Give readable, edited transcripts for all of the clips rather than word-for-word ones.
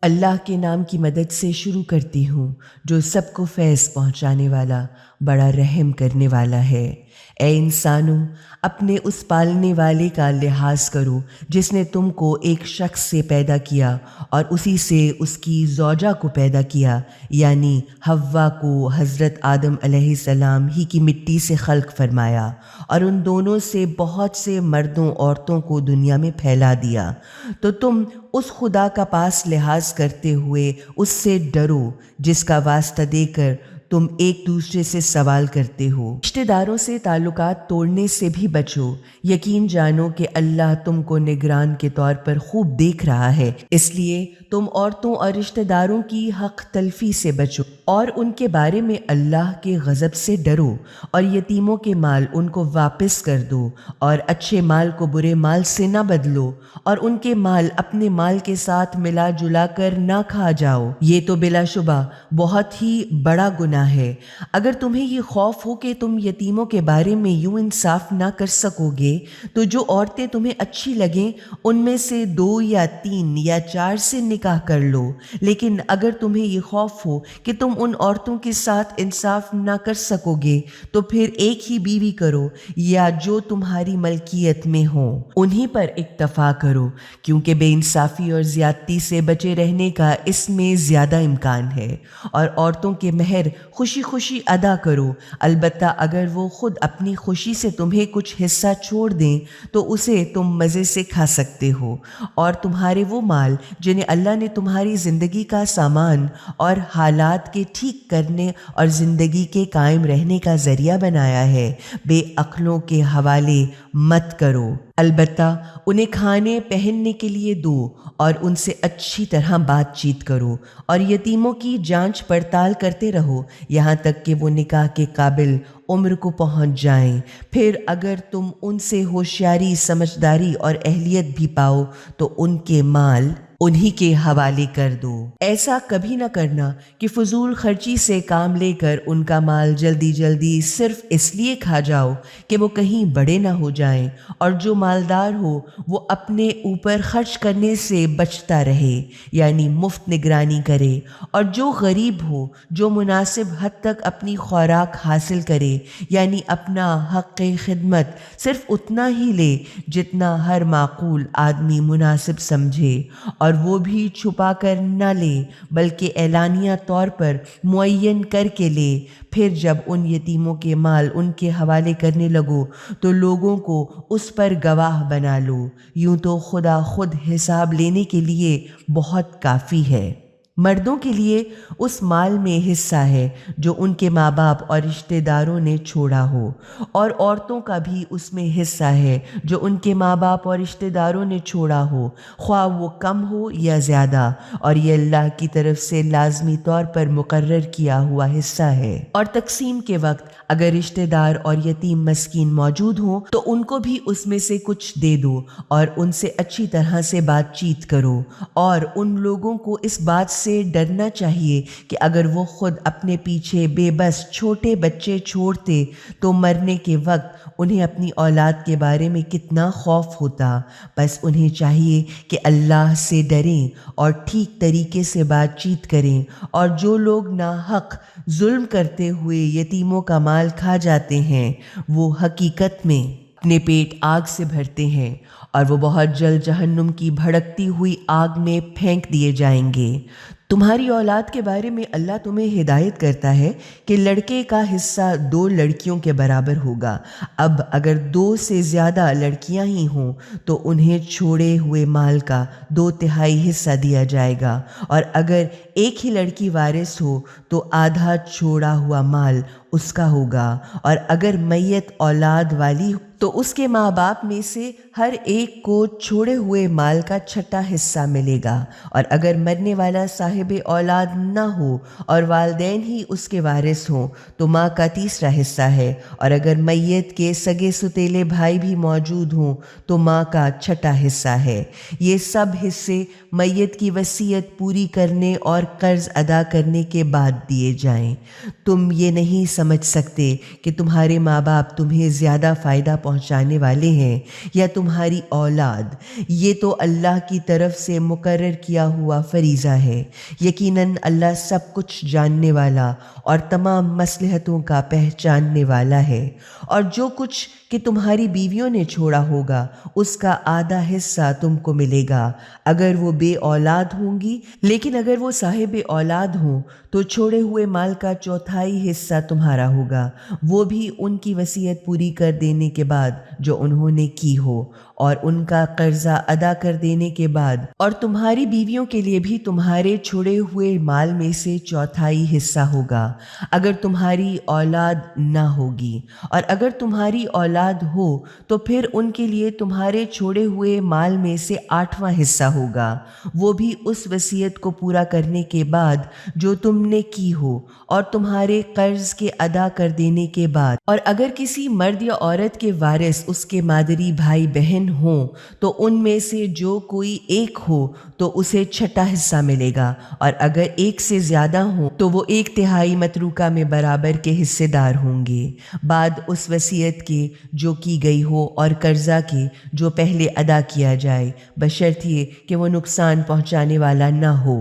اللہ کے نام کی مدد سے شروع کرتی ہوں جو سب کو فیض پہنچانے والا، بڑا رحم کرنے والا ہے۔ اے انسانوں، اپنے اس پالنے والے کا لحاظ کرو جس نے تم کو ایک شخص سے پیدا کیا اور اسی سے اس کی زوجہ کو پیدا کیا، یعنی حوا کو حضرت آدم علیہ السلام ہی کی مٹی سے خلق فرمایا، اور ان دونوں سے بہت سے مردوں عورتوں کو دنیا میں پھیلا دیا۔ تو تم اس خدا کا پاس لحاظ کرتے ہوئے اس سے ڈرو جس کا واسطہ دے کر تم ایک دوسرے سے سوال کرتے ہو۔ رشتہ داروں سے تعلقات توڑنے سے بھی بچو، یقین جانو کہ اللہ تم کو نگران کے طور پر خوب دیکھ رہا ہے، اس لیے تم عورتوں اور رشتہ داروں کی حق تلفی سے بچو اور ان کے بارے میں اللہ کے غضب سے ڈرو، اور یتیموں کے مال ان کو واپس کر دو، اور اچھے مال کو برے مال سے نہ بدلو، اور ان کے مال اپنے مال کے ساتھ ملا جلا کر نہ کھا جاؤ، یہ تو بلا شبہ بہت ہی بڑا گناہ ہے۔ اگر تمہیں یہ خوف ہو کہ تم یتیموں کے بارے میں یوں انصاف نہ کر سکو گے تو جو عورتیں تمہیں اچھی لگیں ان میں سے 2 یا 3 یا 4 سے نکاح کر لو، لیکن اگر تمہیں یہ خوف ہو کہ تم ان عورتوں کے ساتھ انصاف نہ کر سکو گے تو پھر ایک ہی بیوی کرو یا جو تمہاری ملکیت میں ہو، انہی پر اکتفا کرو، کیونکہ بے انصافی اور زیادتی سے بچے رہنے کا اس میں زیادہ امکان ہے۔ اور عورتوں کے مہر خوشی خوشی ادا کرو، البتہ اگر وہ خود اپنی خوشی سے تمہیں کچھ حصہ چھوڑ دیں تو اسے تم مزے سے کھا سکتے ہو، اور تمہارے وہ مال جنہیں اللہ نے تمہاری زندگی کا سامان اور حالات کے ٹھیک کرنے اور زندگی کے قائم رہنے کا ذریعہ بنایا ہے، بے عقلوں کے حوالے مت کرو، البتہ انہیں کھانے پہننے کے لیے دو اور ان سے اچھی طرح بات چیت کرو، اور یتیموں کی جانچ پڑتال کرتے رہو یہاں تک کہ وہ نکاح کے قابل عمر کو پہنچ جائیں۔ پھر اگر تم ان سے ہوشیاری، سمجھداری اور اہلیت بھی پاؤ تو ان کے مال انہی کے حوالے کر دو۔ ایسا کبھی نہ کرنا کہ فضول خرچی سے کام لے کر ان کا مال جلدی جلدی صرف اس لیے کھا جاؤ کہ وہ کہیں بڑے نہ ہو جائیں، اور جو مالدار ہو وہ اپنے اوپر خرچ کرنے سے بچتا رہے، یعنی مفت نگرانی کرے، اور جو غریب ہو جو مناسب حد تک اپنی خوراک حاصل کرے، یعنی اپنا حق خدمت صرف اتنا ہی لے جتنا ہر معقول آدمی مناسب سمجھے، اور وہ بھی چھپا کر نہ لے بلکہ اعلانیہ طور پر معین کر کے لے۔ پھر جب ان یتیموں کے مال ان کے حوالے کرنے لگو تو لوگوں کو اس پر گواہ بنا لو، یوں تو خدا خود حساب لینے کے لیے بہت کافی ہے۔ مردوں کے لیے اس مال میں حصہ ہے جو ان کے ماں باپ اور رشتہ داروں نے چھوڑا ہو، اور عورتوں کا بھی اس میں حصہ ہے جو ان کے ماں باپ اور رشتہ داروں نے چھوڑا ہو، خواہ وہ کم ہو یا زیادہ، اور یہ اللہ کی طرف سے لازمی طور پر مقرر کیا ہوا حصہ ہے۔ اور تقسیم کے وقت اگر رشتہ دار اور یتیم مسکین موجود ہوں تو ان کو بھی اس میں سے کچھ دے دو، اور ان سے اچھی طرح سے بات چیت کرو، اور ان لوگوں کو اس بات سے ڈرنا چاہیے کہ اگر وہ خود اپنے پیچھے بے بس چھوٹے بچے چھوڑتے تو مرنے کے وقت انہیں اپنی اولاد کے بارے میں کتنا خوف ہوتا، بس انہیں چاہیے کہ اللہ سے ڈریں اور ٹھیک طریقے سے بات چیت کریں، اور جو لوگ ناحق ظلم کرتے ہوئے یتیموں کا مال کھا جاتے ہیں وہ حقیقت میں اپنے پیٹ آگ سے بھرتے ہیں، اور وہ بہت جلد جہنم کی بھڑکتی ہوئی آگ میں پھینک دیے جائیں گے۔ تمہاری اولاد کے بارے میں اللہ تمہیں ہدایت کرتا ہے کہ لڑکے کا حصہ 2 لڑکیوں کے برابر ہوگا۔ اب اگر 2 سے زیادہ لڑکیاں ہی ہوں تو انہیں چھوڑے ہوئے مال کا 2/3 حصہ دیا جائے گا، اور اگر ایک ہی لڑکی وارث ہو تو آدھا چھوڑا ہوا مال اس کا ہوگا، اور اگر میت اولاد والی تو اس کے ماں باپ میں سے ہر ایک کو چھوڑے ہوئے مال کا 6واں حصہ ملے گا، اور اگر مرنے والا صاحب اولاد نہ ہو اور والدین ہی اس کے وارث ہوں تو ماں کا 3واں حصہ ہے، اور اگر میت کے سگے ستیلے بھائی بھی موجود ہوں تو ماں کا 6واں حصہ ہے۔ یہ سب حصے میت کی وصیت پوری کرنے اور قرض ادا کرنے کے بعد دیے جائیں۔ تم یہ نہیں سمجھ سکتے کہ تمہارے ماں باپ تمہیں زیادہ فائدہ پہنچانے والے ہیں یا تمہاری اولاد، یہ تو اللہ کی طرف سے مقرر کیا ہوا فریضہ ہے۔ یقیناً اللہ سب کچھ جاننے والا اور تمام مصلحتوں کا پہچاننے والا ہے۔ اور جو کچھ کہ تمہاری بیویوں نے چھوڑا ہوگا اس کا آدھا حصہ تم کو ملے گا اگر وہ بے اولاد ہوں گی، لیکن اگر وہ صاحب اولاد ہوں تو چھوڑے ہوئے مال کا چوتھائی حصہ تمہارا ہوگا، وہ بھی ان کی وصیت پوری کر دینے کے بعد جو انہوں نے کی ہو، اور ان کا قرضہ ادا کر دینے کے بعد، اور تمہاری بیویوں کے لیے بھی تمہارے چھوڑے ہوئے مال میں سے چوتھائی حصہ ہوگا اگر تمہاری اولاد نہ ہوگی، اور اگر تمہاری اولاد ہو تو پھر ان کے لیے تمہارے چھوڑے ہوئے مال میں سے 8واں حصہ ہوگا، وہ بھی اس وصیت کو پورا کرنے کے بعد جو تم نے کی ہو اور تمہارے قرض کے ادا کر دینے کے بعد۔ اور اگر کسی مرد یا عورت کے وارث اس کے مادری بھائی بہن ہوں تو ان میں سے جو کوئی ایک ہو تو اسے چھٹا حصہ ملے گا، اور اگر ایک سے زیادہ ہوں تو وہ 1/3 متروکہ میں برابر کے حصے دار ہوں گے، بعد اس وصیت کے جو کی گئی ہو اور قرضہ کے جو پہلے ادا کیا جائے، بشرط یہ کہ وہ نقصان پہنچانے والا نہ ہو۔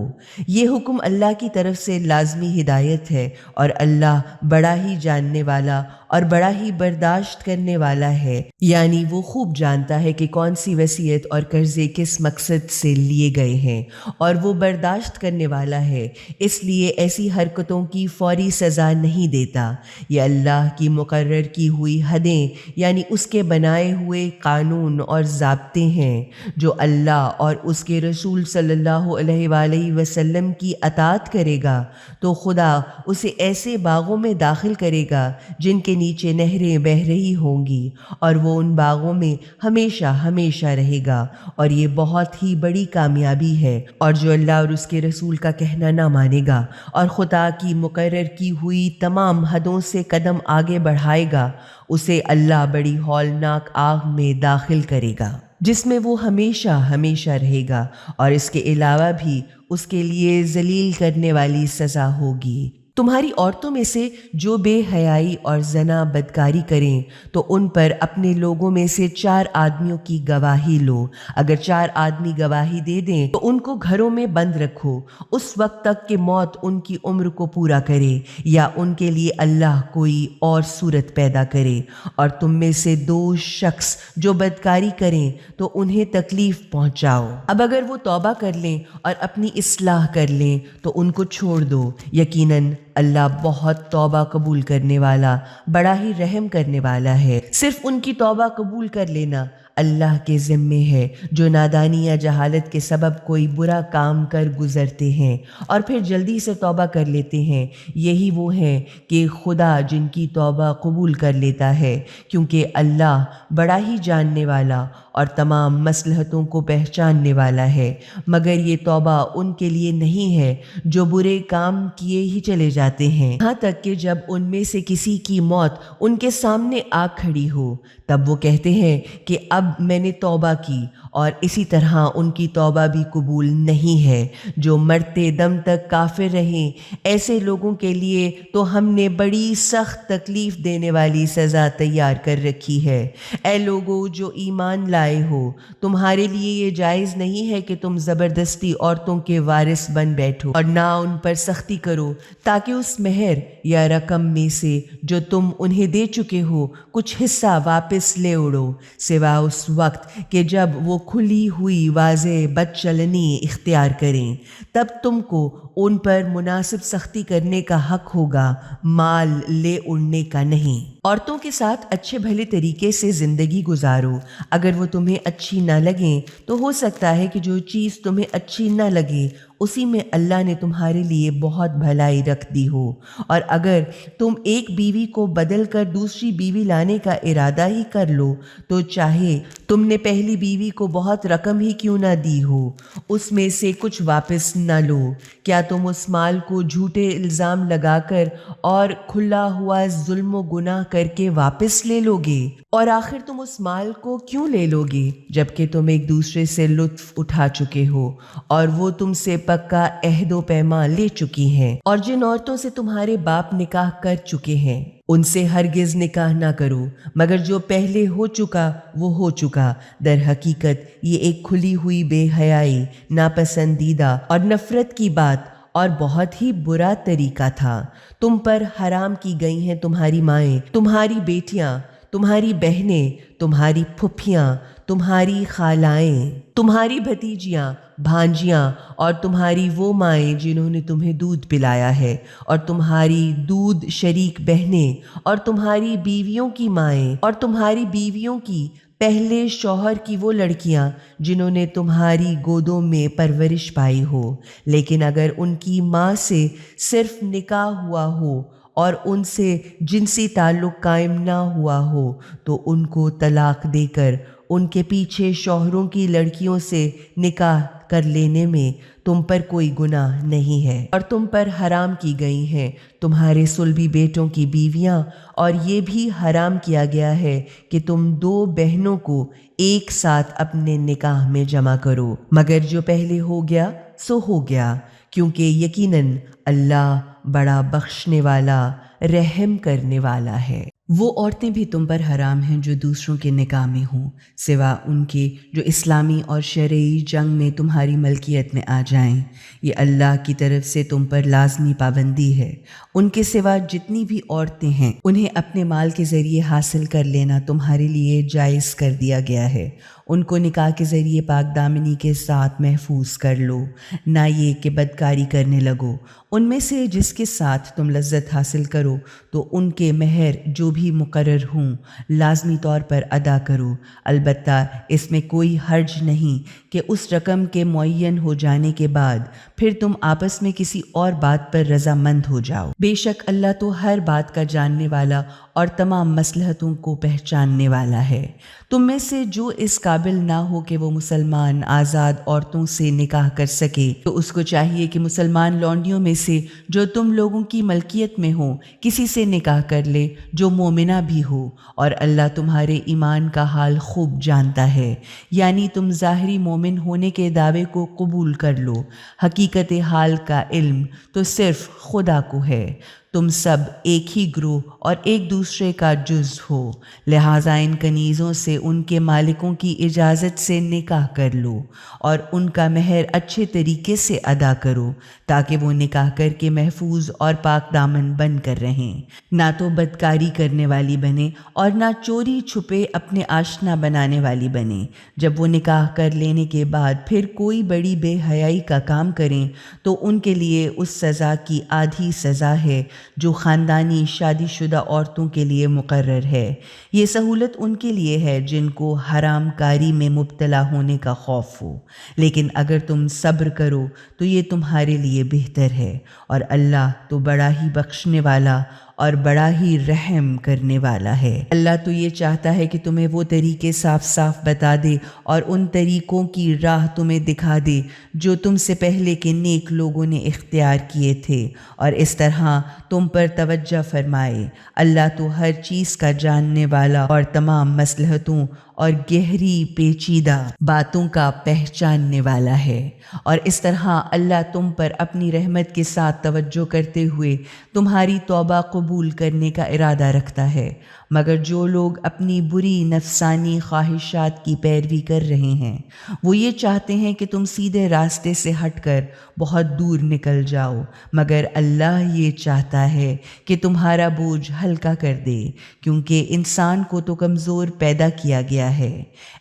یہ حکم اللہ کی طرف سے لازمی ہدایت ہے، اور اللہ بڑا ہی جاننے والا اور بڑا ہی برداشت کرنے والا ہے، یعنی وہ خوب جانتا ہے کہ کون سی وصیت اور قرضے کس مقصد سے لیے گئے ہیں، اور وہ برداشت کرنے والا ہے، اس لیے ایسی حرکتوں کی فوری سزا نہیں دیتا۔ یہ اللہ کی مقرر کی ہوئی حدیں یعنی اس کے بنائے ہوئے قانون اور ضابطے ہیں۔ جو اللہ اور اس کے رسول صلی اللہ علیہ وآلہ وسلم کی اطاعت کرے گا تو خدا اسے ایسے باغوں میں داخل کرے گا جن کے نیچے نہریں بہہ رہی ہوں گی، اور وہ ان باغوں میں ہمیشہ ہمیشہ رہے گا، اور یہ بہت ہی بڑی کامیابی ہے۔ اور جو اللہ اور اس کے رسول کا کہنا نہ مانے گا اور خدا کی مقرر کی ہوئی تمام حدوں سے قدم آگے بڑھائے گا، اسے اللہ بڑی ہولناک آگ میں داخل کرے گا جس میں وہ ہمیشہ ہمیشہ رہے گا، اور اس کے علاوہ بھی اس کے لیے ذلیل کرنے والی سزا ہوگی۔ تمہاری عورتوں میں سے جو بے حیائی اور زنا بدکاری کریں تو ان پر اپنے لوگوں میں سے 4 آدمیوں کی گواہی لو۔ اگر 4 آدمی گواہی دے دیں تو ان کو گھروں میں بند رکھو اس وقت تک کہ موت ان کی عمر کو پورا کرے، یا ان کے لیے اللہ کوئی اور صورت پیدا کرے۔ اور تم میں سے 2 شخص جو بدکاری کریں تو انہیں تکلیف پہنچاؤ۔ اب اگر وہ توبہ کر لیں اور اپنی اصلاح کر لیں تو ان کو چھوڑ دو، یقیناً اللہ بہت توبہ قبول کرنے والا، بڑا ہی رحم کرنے والا ہے۔ صرف ان کی توبہ قبول کر لینا اللہ کے ذمے ہے جو نادانی یا جہالت کے سبب کوئی برا کام کر گزرتے ہیں اور پھر جلدی سے توبہ کر لیتے ہیں، یہی وہ ہیں کہ خدا جن کی توبہ قبول کر لیتا ہے، کیونکہ اللہ بڑا ہی جاننے والا اور تمام مصلحتوں کو پہچاننے والا ہے۔ مگر یہ توبہ ان کے لیے نہیں ہے جو برے کام کیے ہی چلے جاتے ہیں، یہاں تک کہ جب ان میں سے کسی کی موت ان کے سامنے آ کھڑی ہو تب وہ کہتے ہیں کہ اب میں نے توبہ کی، اور اسی طرح ان کی توبہ بھی قبول نہیں ہے جو مرتے دم تک کافر رہیں۔ ایسے لوگوں کے لیے تو ہم نے بڑی سخت تکلیف دینے والی سزا تیار کر رکھی ہے۔ اے لوگو جو ایمان لائے ہو، تمہارے لیے یہ جائز نہیں ہے کہ تم زبردستی عورتوں کے وارث بن بیٹھو اور نہ ان پر سختی کرو، تاکہ اس مہر یا رقم میں سے جو تم انہیں دے چکے ہو کچھ حصہ واپس لے اڑو، سوا اس وقت کہ جب وہ کھلی ہوئی واضح بدچلنی اختیار کریں، تب تم کو ان پر مناسب سختی کرنے کا حق ہوگا، مال لے اڑنے کا نہیں۔ عورتوں کے ساتھ اچھے بھلے طریقے سے زندگی گزارو، اگر وہ تمہیں اچھی نہ لگیں تو ہو سکتا ہے کہ جو چیز تمہیں اچھی نہ لگے اسی میں اللہ نے تمہارے لیے بہت بھلائی رکھ دی ہو، اور اگر تم ایک بیوی کو بدل کر دوسری بیوی لانے کا ارادہ ہی کر لو تو چاہے تم نے پہلی بیوی کو بہت رقم ہی کیوں نہ دی ہو، اس میں سے کچھ واپس نہ لو۔ کیا تم اس مال کو جھوٹے الزام لگا کر اور کھلا ہوا ظلم و گناہ کر کے واپس لے لو گے؟ اور آخر تم اس مال کو کیوں لے لو گے جبکہ تم ایک دوسرے سے لطف اٹھا چکے ہو اور وہ تم سے پکا عہد و پیمان لے چکی ہیں؟ اور جن عورتوں سے تمہارے باپ نکاح کر چکے ہیں ان سے ہرگز نکاح نہ کرو، مگر جو پہلے ہو چکا وہ ہو چکا۔ در حقیقت یہ ایک کھلی ہوئی بے حیائی، ناپسندیدہ اور نفرت کی بات اور بہت ہی برا طریقہ تھا۔ تم پر حرام کی گئی ہیں تمہاری مائیں، تمہاری بیٹیاں، تمہاری بہنیں، تمہاری پھپھیاں، تمہاری خالائیں، تمہاری بھتیجیاں، بھانجیاں اور تمہاری وہ مائیں جنہوں نے تمہیں دودھ پلایا ہے، اور تمہاری دودھ شریک بہنیں، اور تمہاری بیویوں کی مائیں، اور تمہاری بیویوں کی پہلے شوہر کی وہ لڑکیاں جنہوں نے تمہاری گودوں میں پرورش پائی ہو، لیکن اگر ان کی ماں سے صرف نکاح ہوا ہو اور ان سے جنسی تعلق قائم نہ ہوا ہو تو ان کو طلاق دے کر ان کے پیچھے شوہروں کی لڑکیوں سے نکاح کر لینے میں تم پر کوئی گناہ نہیں ہے۔ اور تم پر حرام کی گئی ہیں تمہارے صلبی بیٹوں کی بیویاں، اور یہ بھی حرام کیا گیا ہے کہ تم دو بہنوں کو ایک ساتھ اپنے نکاح میں جمع کرو، مگر جو پہلے ہو گیا سو ہو گیا، کیونکہ یقیناً اللہ بڑا بخشنے والا، رحم کرنے والا ہے۔ وہ عورتیں بھی تم پر حرام ہیں جو دوسروں کے نکاح میں ہوں، سوا ان کے جو اسلامی اور شرعی جنگ میں تمہاری ملکیت میں آ جائیں۔ یہ اللہ کی طرف سے تم پر لازمی پابندی ہے۔ ان کے سوا جتنی بھی عورتیں ہیں انہیں اپنے مال کے ذریعے حاصل کر لینا تمہارے لیے جائز کر دیا گیا ہے۔ ان کو نکاح کے ذریعے پاک دامنی کے ساتھ محفوظ کر لو، نہ یہ کہ بدکاری کرنے لگو۔ ان میں سے جس کے ساتھ تم لذت حاصل کرو تو ان کے مہر جو بھی مقرر ہوں لازمی طور پر ادا کرو، البتہ اس میں کوئی حرج نہیں کہ اس رقم کے معین ہو جانے کے بعد پھر تم آپس میں کسی اور بات پر رضامند ہو جاؤ۔ بے شک اللہ تو ہر بات کا جاننے والا اور تمام مصلحتوں کو پہچاننے والا ہے۔ تم میں سے جو اس قابل نہ ہو کہ وہ مسلمان آزاد عورتوں سے نکاح کر سکے تو اس کو چاہیے کہ مسلمان لونڈیوں میں سے جو تم لوگوں کی ملکیت میں ہوں کسی سے نکاح کر لے جو مومنہ بھی ہو، اور اللہ تمہارے ایمان کا حال خوب جانتا ہے۔ یعنی تم ظاہری مومن ہونے کے دعوے کو قبول کر لو، حقیقت حال کا علم تو صرف خدا کو ہے۔ تم سب ایک ہی گروہ اور ایک دوسرے کا جز ہو، لہٰذا ان کنیزوں سے ان کے مالکوں کی اجازت سے نکاح کر لو اور ان کا مہر اچھے طریقے سے ادا کرو تاکہ وہ نکاح کر کے محفوظ اور پاک دامن بن کر رہیں، نہ تو بدکاری کرنے والی بنے اور نہ چوری چھپے اپنے آشنا بنانے والی بنے۔ جب وہ نکاح کر لینے کے بعد پھر کوئی بڑی بے حیائی کا کام کریں تو ان کے لیے اس سزا کی آدھی سزا ہے جو خاندانی شادی شدہ عورتوں کے لیے مقرر ہے۔ یہ سہولت ان کے لیے ہے جن کو حرام کاری میں مبتلا ہونے کا خوف ہو، لیکن اگر تم صبر کرو تو یہ تمہارے لیے بہتر ہے، اور اللہ تو بڑا ہی بخشنے والا اور بڑا ہی رحم کرنے والا ہے۔ اللہ تو یہ چاہتا ہے کہ تمہیں وہ طریقے صاف صاف بتا دے اور ان طریقوں کی راہ تمہیں دکھا دے جو تم سے پہلے کے نیک لوگوں نے اختیار کیے تھے، اور اس طرح تم پر توجہ فرمائے۔ اللہ تو ہر چیز کا جاننے والا اور تمام مصلحتوں اور گہری پیچیدہ باتوں کا پہچاننے والا ہے۔ اور اس طرح اللہ تم پر اپنی رحمت کے ساتھ توجہ کرتے ہوئے تمہاری توبہ قبول کرنے کا ارادہ رکھتا ہے، مگر جو لوگ اپنی بری نفسانی خواہشات کی پیروی کر رہے ہیں وہ یہ چاہتے ہیں کہ تم سیدھے راستے سے ہٹ کر بہت دور نکل جاؤ، مگر اللہ یہ چاہتا ہے کہ تمہارا بوجھ ہلکا کر دے، کیونکہ انسان کو تو کمزور پیدا کیا گیا ہے۔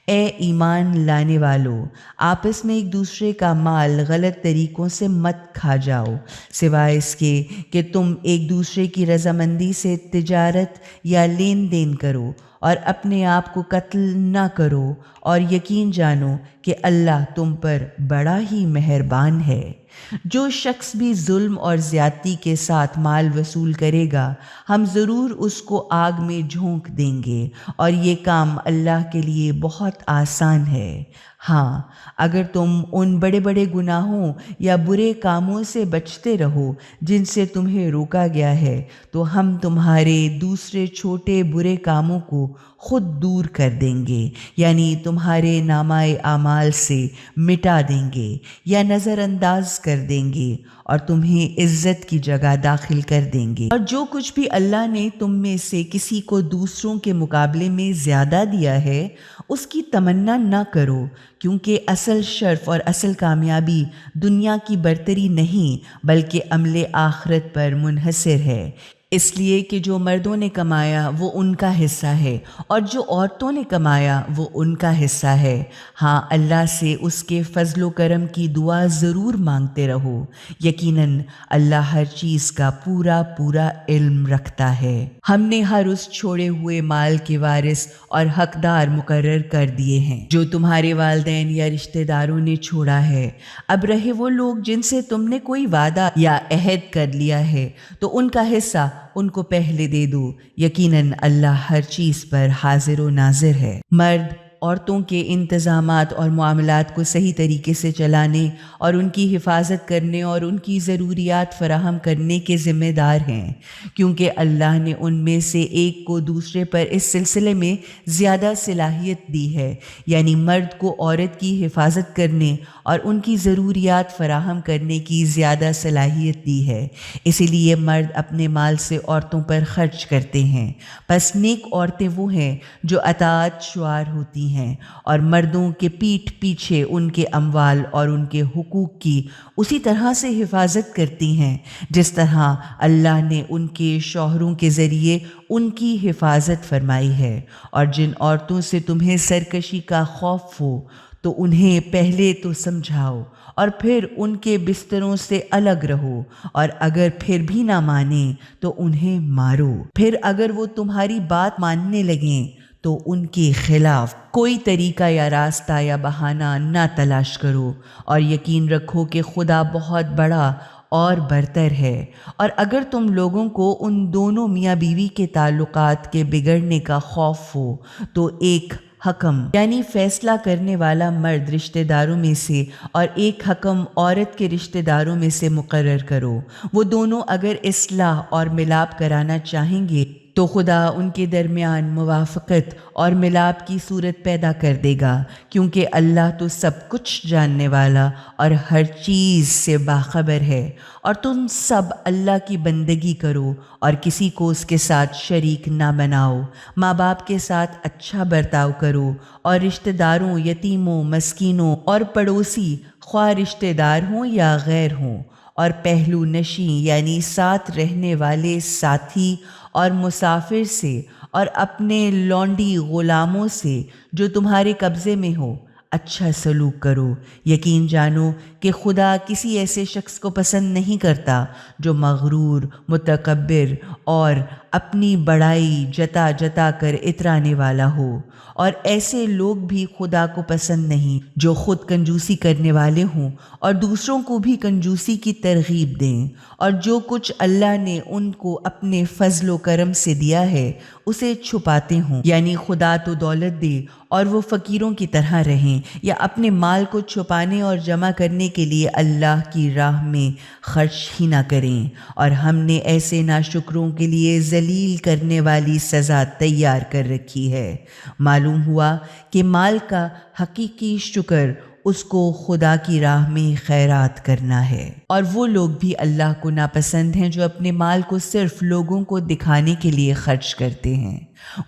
اے ایمان لانے والو، آپس میں ایک دوسرے کا مال غلط طریقوں سے مت کھا جاؤ، سوائے اس کے کہ تم ایک دوسرے کی رضامندی سے تجارت یا لین دین کرو، اور اپنے آپ کو قتل نہ کرو، اور یقین جانو کہ اللہ تم پر بڑا ہی مہربان ہے۔ جو شخص بھی ظلم اور زیادتی کے ساتھ مال وصول کرے گا ہم ضرور اس کو آگ میں جھونک دیں گے، اور یہ کام اللہ کے لیے بہت آسان ہے۔ ہاں، اگر تم ان بڑے بڑے گناہوں یا برے کاموں سے بچتے رہو جن سے تمہیں روکا گیا ہے تو ہم تمہارے دوسرے چھوٹے برے کاموں کو خود دور کر دیں گے، یعنی تمہارے نامہ اعمال سے مٹا دیں گے یا نظر انداز کر دیں گے اور تمہیں عزت کی جگہ داخل کر دیں گے۔ اور جو کچھ بھی اللہ نے تم میں سے کسی کو دوسروں کے مقابلے میں زیادہ دیا ہے اس کی تمنا نہ کرو، کیونکہ اصل شرف اور اصل کامیابی دنیا کی برتری نہیں بلکہ عمل آخرت پر منحصر ہے، اس لیے کہ جو مردوں نے کمایا وہ ان کا حصہ ہے اور جو عورتوں نے کمایا وہ ان کا حصہ ہے۔ ہاں، اللہ سے اس کے فضل و کرم کی دعا ضرور مانگتے رہو، یقیناً اللہ ہر چیز کا پورا پورا علم رکھتا ہے۔ ہم نے ہر اس چھوڑے ہوئے مال کے وارث اور حقدار مقرر کر دیے ہیں جو تمہارے والدین یا رشتہ داروں نے چھوڑا ہے۔ اب رہے وہ لوگ جن سے تم نے کوئی وعدہ یا عہد کر لیا ہے تو ان کا حصہ ان کو پہلے دے دو، یقیناً اللہ ہر چیز پر حاضر و ناظر ہے۔ مرد عورتوں کے انتظامات اور معاملات کو صحیح طریقے سے چلانے اور ان کی حفاظت کرنے اور ان کی ضروریات فراہم کرنے کے ذمہ دار ہیں، کیونکہ اللہ نے ان میں سے ایک کو دوسرے پر اس سلسلے میں زیادہ صلاحیت دی ہے، یعنی مرد کو عورت کی حفاظت کرنے اور ان کی ضروریات فراہم کرنے کی زیادہ صلاحیت دی ہے، اسی لیے مرد اپنے مال سے عورتوں پر خرچ کرتے ہیں۔ پس نیک عورتیں وہ ہیں جو اطاعت شعار ہوتی ہیں اور مردوں کے پیٹھ پیچھے ان کے اموال اور ان کے حقوق کی اسی طرح سے حفاظت کرتی ہیں جس طرح اللہ نے ان کے شوہروں کے ذریعے ان کی حفاظت فرمائی ہے۔ اور جن عورتوں سے تمہیں سرکشی کا خوف ہو تو انہیں پہلے تو سمجھاؤ اور پھر ان کے بستروں سے الگ رہو، اور اگر پھر بھی نہ مانیں تو انہیں مارو، پھر اگر وہ تمہاری بات ماننے لگیں تو ان کے خلاف کوئی طریقہ یا راستہ یا بہانہ نہ تلاش کرو، اور یقین رکھو کہ خدا بہت بڑا اور برتر ہے۔ اور اگر تم لوگوں کو ان دونوں میاں بیوی کے تعلقات کے بگڑنے کا خوف ہو تو ایک حکم یعنی فیصلہ کرنے والا مرد رشتہ داروں میں سے اور ایک حکم عورت کے رشتہ داروں میں سے مقرر کرو، وہ دونوں اگر اصلاح اور ملاپ کرانا چاہیں گے تو خدا ان کے درمیان موافقت اور ملاپ کی صورت پیدا کر دے گا، کیونکہ اللہ تو سب کچھ جاننے والا اور ہر چیز سے باخبر ہے۔ اور تم سب اللہ کی بندگی کرو اور کسی کو اس کے ساتھ شریک نہ بناؤ، ماں باپ کے ساتھ اچھا برتاؤ کرو، اور رشتہ داروں، یتیموں، مسکینوں اور پڑوسی خواہ رشتہ دار ہوں یا غیر ہوں، اور پہلو نشیں یعنی ساتھ رہنے والے ساتھی اور مسافر سے اور اپنے لونڈی غلاموں سے جو تمہارے قبضے میں ہو اچھا سلوک کرو۔ یقین جانو کہ خدا کسی ایسے شخص کو پسند نہیں کرتا جو مغرور، متکبر اور اپنی بڑائی جتا جتا کر اترانے والا ہو، اور ایسے لوگ بھی خدا کو پسند نہیں جو خود کنجوسی کرنے والے ہوں اور دوسروں کو بھی کنجوسی کی ترغیب دیں، اور جو کچھ اللہ نے ان کو اپنے فضل و کرم سے دیا ہے اسے چھپاتے ہوں، یعنی خدا تو دولت دے اور وہ فقیروں کی طرح رہیں، یا اپنے مال کو چھپانے اور جمع کرنے کے لیے اللہ کی راہ میں خرچ ہی نہ کریں، اور ہم نے ایسے ناشکروں کے لیے ذلیل کرنے والی سزا تیار کر رکھی ہے۔ معلوم ہوا کہ مال کا حقیقی شکر اس کو خدا کی راہ میں خیرات کرنا ہے، اور وہ لوگ بھی اللہ کو ناپسند ہیں جو اپنے مال کو صرف لوگوں کو دکھانے کے لیے خرچ کرتے ہیں۔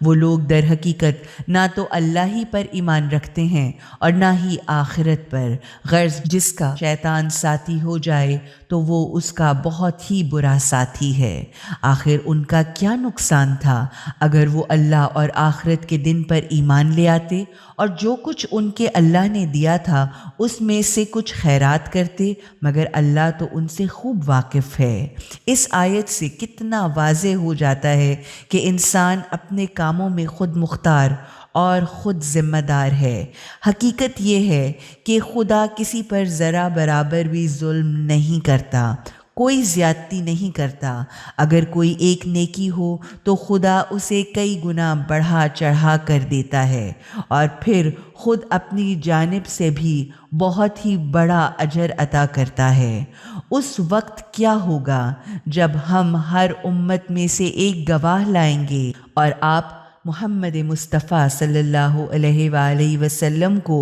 وہ لوگ در حقیقت نہ تو اللہ ہی پر ایمان رکھتے ہیں اور نہ ہی آخرت پر، غرض جس کا شیطان ساتھی ہو جائے تو وہ اس کا بہت ہی برا ساتھی ہے۔ آخر ان کا کیا نقصان تھا اگر وہ اللہ اور آخرت کے دن پر ایمان لے آتے اور جو کچھ ان کے اللہ نے دیا تھا اس میں سے کچھ خیرات کرتے، مگر اللہ تو ان سے خوب واقف ہے۔ اس آیت سے کتنا واضح ہو جاتا ہے کہ انسان اپنے کاموں میں خود مختار اور خود ذمہ دار ہے۔ حقیقت یہ ہے کہ خدا کسی پر ذرا برابر بھی ظلم نہیں کرتا، کوئی زیادتی نہیں کرتا۔ اگر کوئی ایک نیکی ہو تو خدا اسے کئی گنا بڑھا چڑھا کر دیتا ہے، اور پھر خود اپنی جانب سے بھی بہت ہی بڑا اجر عطا کرتا ہے۔ اس وقت کیا ہوگا جب ہم ہر امت میں سے ایک گواہ لائیں گے اور آپ محمد مصطفیٰ صلی اللہ علیہ وآلہ وسلم کو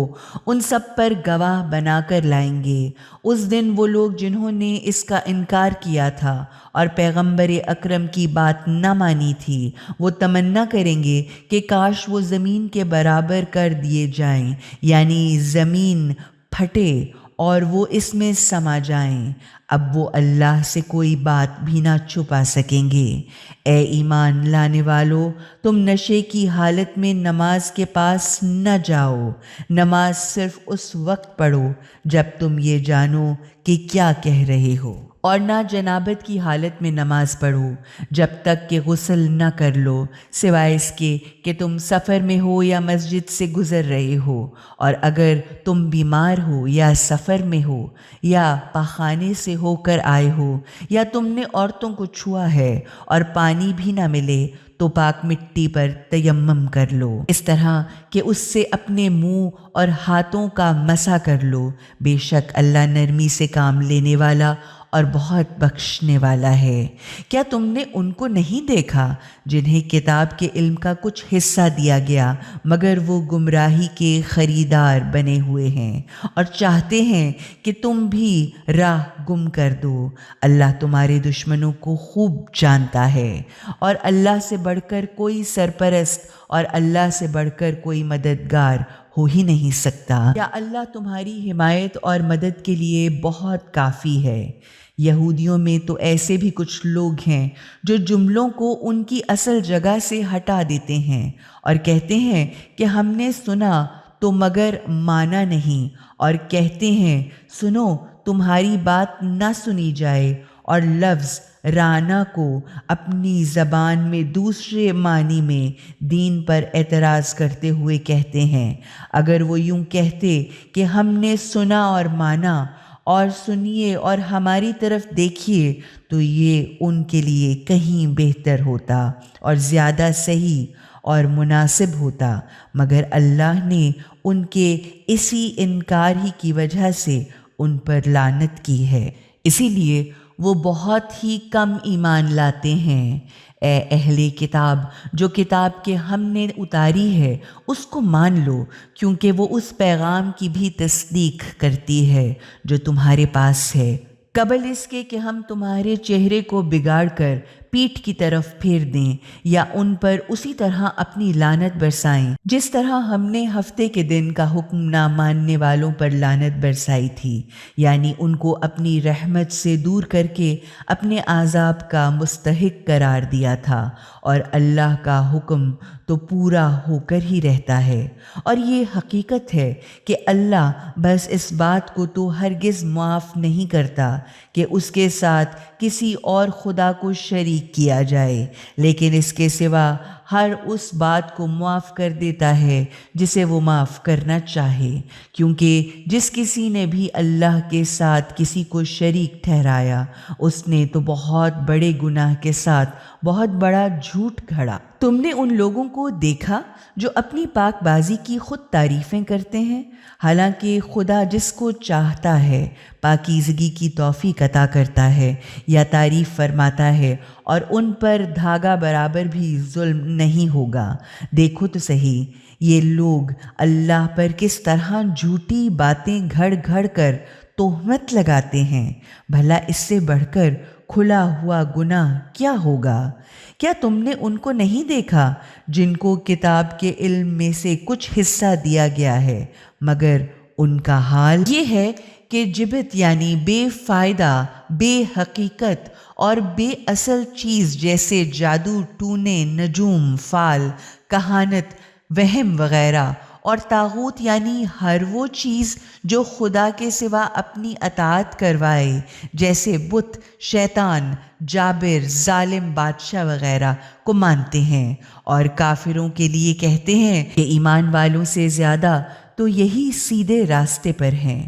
ان سب پر گواہ بنا کر لائیں گے۔ اس دن وہ لوگ جنہوں نے اس کا انکار کیا تھا اور پیغمبر اکرم کی بات نہ مانی تھی، وہ تمنا کریں گے کہ کاش وہ زمین کے برابر کر دیے جائیں، یعنی زمین پھٹے اور وہ اس میں سما جائیں۔ اب وہ اللہ سے کوئی بات بھی نہ چھپا سکیں گے۔ اے ایمان لانے والو، تم نشے کی حالت میں نماز کے پاس نہ جاؤ۔ نماز صرف اس وقت پڑھو جب تم یہ جانو کہ کیا کہہ رہے ہو، اور نہ جنابت کی حالت میں نماز پڑھو جب تک کہ غسل نہ کر لو، سوائے اس کے کہ تم سفر میں ہو یا مسجد سے گزر رہے ہو، اور اگر تم بیمار ہو یا سفر میں ہو یا پاخانے سے ہو کر آئے ہو، یا تم نے عورتوں کو چھوا ہے اور پانی بھی نہ ملے، تو پاک مٹی پر تیمم کر لو، اس طرح کہ اس سے اپنے منہ اور ہاتھوں کا مسح کر لو۔ بے شک اللہ نرمی سے کام لینے والا اور بہت بخشنے والا ہے۔ کیا تم نے ان کو نہیں دیکھا جنہیں کتاب کے علم کا کچھ حصہ دیا گیا، مگر وہ گمراہی کے خریدار بنے ہوئے ہیں اور چاہتے ہیں کہ تم بھی راہ گم کر دو؟ اللہ تمہارے دشمنوں کو خوب جانتا ہے، اور اللہ سے بڑھ کر کوئی سرپرست اور اللہ سے بڑھ کر کوئی مددگار ہو ہی نہیں سکتا۔ یا اللہ تمہاری حمایت اور مدد کے لیے بہت کافی ہے۔ یہودیوں میں تو ایسے بھی کچھ لوگ ہیں جو جملوں کو ان کی اصل جگہ سے ہٹا دیتے ہیں اور کہتے ہیں کہ ہم نے سنا تو مگر مانا نہیں، اور کہتے ہیں سنو تمہاری بات نہ سنی جائے، اور لفظ رانا کو اپنی زبان میں دوسرے معنی میں دین پر اعتراض کرتے ہوئے کہتے ہیں۔ اگر وہ یوں کہتے کہ ہم نے سنا اور مانا، اور سنیے اور ہماری طرف دیکھیے، تو یہ ان کے لیے کہیں بہتر ہوتا اور زیادہ صحیح اور مناسب ہوتا، مگر اللہ نے ان کے اسی انکار ہی کی وجہ سے ان پر لعنت کی ہے، اسی لیے وہ بہت ہی کم ایمان لاتے ہیں۔ اے اہل کتاب، جو کتاب کے ہم نے اتاری ہے اس کو مان لو، کیونکہ وہ اس پیغام کی بھی تصدیق کرتی ہے جو تمہارے پاس ہے، قبل اس کے کہ ہم تمہارے چہرے کو بگاڑ کر پیٹھ کی طرف پھیر دیں یا ان پر اسی طرح اپنی لعنت برسائیں جس طرح ہم نے ہفتے کے دن کا حکم نہ ماننے والوں پر لعنت برسائی تھی، یعنی ان کو اپنی رحمت سے دور کر کے اپنے عذاب کا مستحق قرار دیا تھا، اور اللہ کا حکم تو پورا ہو کر ہی رہتا ہے۔ اور یہ حقیقت ہے کہ اللہ بس اس بات کو تو ہرگز معاف نہیں کرتا کہ اس کے ساتھ کسی اور خدا کو شریک کیا جائے، لیکن اس کے سوا ہر اس بات کو معاف کر دیتا ہے جسے وہ معاف کرنا چاہے، کیونکہ جس کسی نے بھی اللہ کے ساتھ کسی کو شریک ٹھہرایا، اس نے تو بہت بڑے گناہ کے ساتھ بہت بڑا جھوٹ گھڑا۔ تم نے ان لوگوں کو دیکھا جو اپنی پاک بازی کی خود تعریفیں کرتے ہیں، حالانکہ خدا جس کو چاہتا ہے پاکیزگی کی توفیق عطا کرتا ہے یا تعریف فرماتا ہے، اور ان پر دھاگا برابر بھی ظلم نہیں ہوگا۔ دیکھو تو صحیح یہ لوگ اللہ پر کس طرح جھوٹی باتیں گھڑ گھڑ کر تہمت لگاتے ہیں، بھلا اس سے بڑھ کر کھلا ہوا گناہ کیا ہوگا؟ کیا تم نے ان کو نہیں دیکھا جن کو کتاب کے علم میں سے کچھ حصہ دیا گیا ہے، مگر ان کا حال یہ ہے کہ جبت یعنی بے فائدہ، بے حقیقت اور بے اصل چیز جیسے جادو، ٹونے، نجوم، فال، کہانت، وہم وغیرہ، اور طاغوت یعنی ہر وہ چیز جو خدا کے سوا اپنی اطاعت کروائے، جیسے بت، شیطان، جابر ظالم بادشاہ وغیرہ کو مانتے ہیں اور کافروں کے لیے کہتے ہیں کہ ایمان والوں سے زیادہ تو یہی سیدھے راستے پر ہیں۔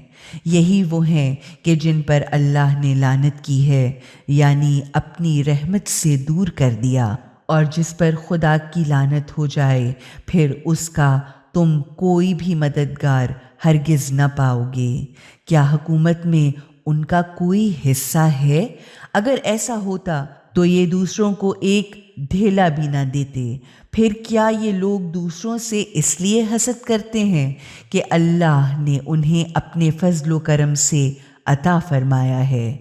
یہی وہ ہیں کہ جن پر اللہ نے لعنت کی ہے، یعنی اپنی رحمت سے دور کر دیا، اور جس پر خدا کی لعنت ہو جائے پھر اس کا تم کوئی بھی مددگار ہرگز نہ پاؤ گے۔ کیا حکومت میں ان کا کوئی حصہ ہے؟ اگر ایسا ہوتا تو یہ دوسروں کو ایک ڈھیلا بھی نہ دیتے۔ پھر کیا یہ لوگ دوسروں سے اس لیے حسد کرتے ہیں کہ اللہ نے انہیں اپنے فضل و کرم سے عطا فرمایا ہے؟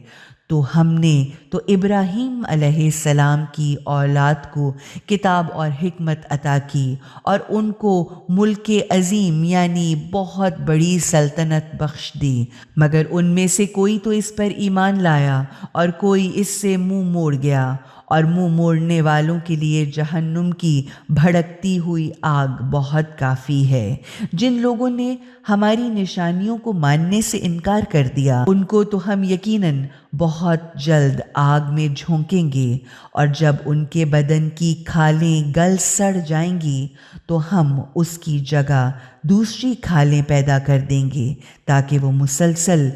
تو ہم نے تو ابراہیم علیہ السلام کی اولاد کو کتاب اور حکمت عطا کی اور ان کو ملک عظیم یعنی بہت بڑی سلطنت بخش دی، مگر ان میں سے کوئی تو اس پر ایمان لایا اور کوئی اس سے منہ موڑ گیا، اور منہ موڑنے والوں کے لیے جہنم کی بھڑکتی ہوئی آگ بہت کافی ہے۔ جن لوگوں نے ہماری نشانیوں کو ماننے سے انکار کر دیا، ان کو تو ہم یقیناً بہت جلد آگ میں جھونکیں گے، اور جب ان کے بدن کی کھالیں گل سڑ جائیں گی تو ہم اس کی جگہ دوسری کھالیں پیدا کر دیں گے تاکہ وہ مسلسل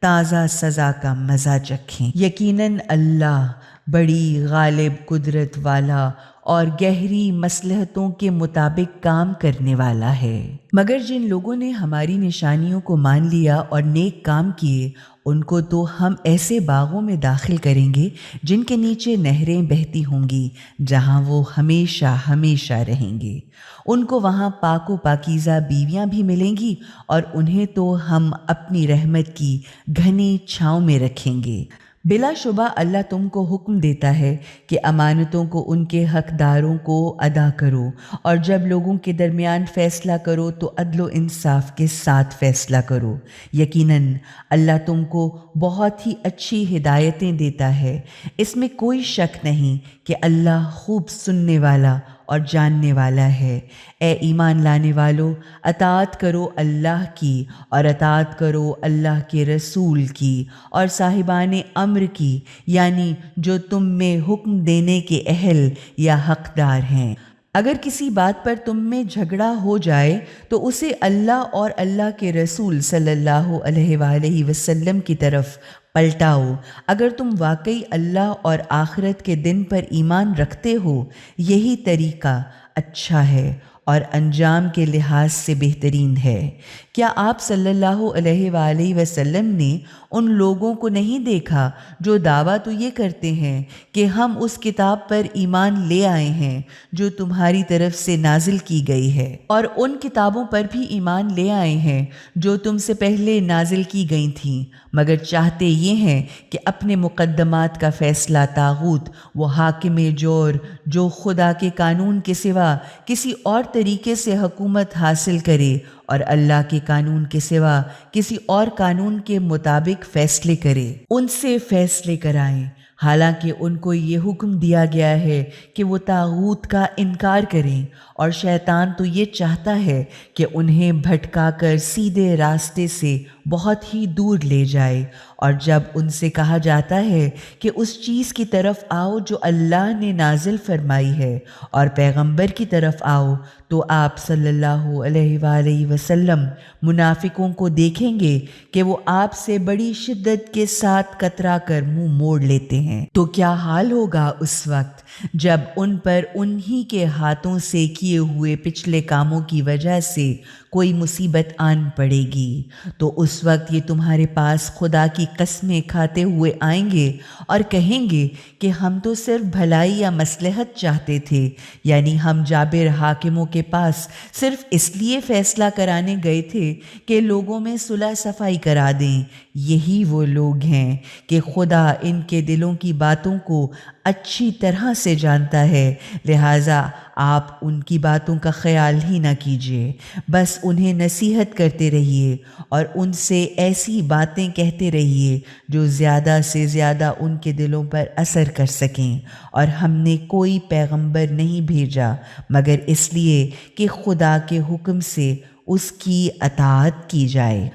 تازہ سزا کا مزہ چکھیں۔ یقیناً اللہ بڑی غالب قدرت والا اور گہری مصلحتوں کے مطابق کام کرنے والا ہے۔ مگر جن لوگوں نے ہماری نشانیوں کو مان لیا اور نیک کام کیے، ان کو تو ہم ایسے باغوں میں داخل کریں گے جن کے نیچے نہریں بہتی ہوں گی، جہاں وہ ہمیشہ ہمیشہ رہیں گے۔ ان کو وہاں پاک و پاکیزہ بیویاں بھی ملیں گی، اور انہیں تو ہم اپنی رحمت کی گھنی چھاؤں میں رکھیں گے۔ بلا شبہ اللہ تم کو حکم دیتا ہے کہ امانتوں کو ان کے حقداروں کو ادا کرو، اور جب لوگوں کے درمیان فیصلہ کرو تو عدل و انصاف کے ساتھ فیصلہ کرو۔ یقیناً اللہ تم کو بہت ہی اچھی ہدایتیں دیتا ہے۔ اس میں کوئی شک نہیں کہ اللہ خوب سننے والا اور جاننے والا ہے۔ اے ایمان لانے والو، اطاعت کرو اللہ کی، اور اطاعت کرو اللہ کے رسول کی اور صاحبان امر کی، یعنی جو تم میں حکم دینے کے اہل یا حقدار ہیں۔ اگر کسی بات پر تم میں جھگڑا ہو جائے تو اسے اللہ اور اللہ کے رسول صلی اللہ علیہ وآلہ وسلم کی طرف پلٹاؤ۔ اگر تم واقعی اللہ اور آخرت کے دن پر ایمان رکھتے ہو، یہی طریقہ اچھا ہے اور انجام کے لحاظ سے بہترین ہے۔ کیا آپ صلی اللہ علیہ وآلہ وسلم نے ان لوگوں کو نہیں دیکھا جو دعویٰ تو یہ کرتے ہیں کہ ہم اس کتاب پر ایمان لے آئے ہیں جو تمہاری طرف سے نازل کی گئی ہے، اور ان کتابوں پر بھی ایمان لے آئے ہیں جو تم سے پہلے نازل کی گئی تھیں، مگر چاہتے یہ ہیں کہ اپنے مقدمات کا فیصلہ طاغوت، وہ حاکم جور جو خدا کے قانون کے سوا کسی اور طریقے سے حکومت حاصل کرے اور اللہ کے قانون کے سوا کسی اور قانون کے مطابق فیصلے کرے، ان سے فیصلے کرائیں، حالانکہ ان کو یہ حکم دیا گیا ہے کہ وہ طاغوت کا انکار کریں، اور شیطان تو یہ چاہتا ہے کہ انہیں بھٹکا کر سیدھے راستے سے بہت ہی دور لے جائے۔ اور جب ان سے کہا جاتا ہے کہ اس چیز کی طرف آؤ جو اللہ نے نازل فرمائی ہے اور پیغمبر کی طرف آؤ، تو آپ صلی اللہ علیہ وآلہ وسلم منافقوں کو دیکھیں گے کہ وہ آپ سے بڑی شدت کے ساتھ کترا کر منہ موڑ لیتے ہیں۔ تو کیا حال ہوگا اس وقت جب ان پر انہی کے ہاتھوں سے کیے ہوئے پچھلے کاموں کی وجہ سے کوئی مصیبت آن پڑے گی؟ تو اس وقت یہ تمہارے پاس خدا کی قسمیں کھاتے ہوئے آئیں گے اور کہیں گے کہ ہم تو صرف بھلائی یا مصلحت چاہتے تھے، یعنی ہم جابر حاکموں کے پاس صرف اس لیے فیصلہ کرانے گئے تھے کہ لوگوں میں صلح صفائی کرا دیں۔ یہی وہ لوگ ہیں کہ خدا ان کے دلوں کی باتوں کو اچھی طرح سے جانتا ہے، لہٰذا آپ ان کی باتوں کا خیال ہی نہ کیجیے، بس انہیں نصیحت کرتے رہیے اور ان سے ایسی باتیں کہتے رہیے جو زیادہ سے زیادہ ان کے دلوں پر اثر کر سکیں۔ اور ہم نے کوئی پیغمبر نہیں بھیجا مگر اس لیے کہ خدا کے حکم سے اس کی اطاعت کی جائے۔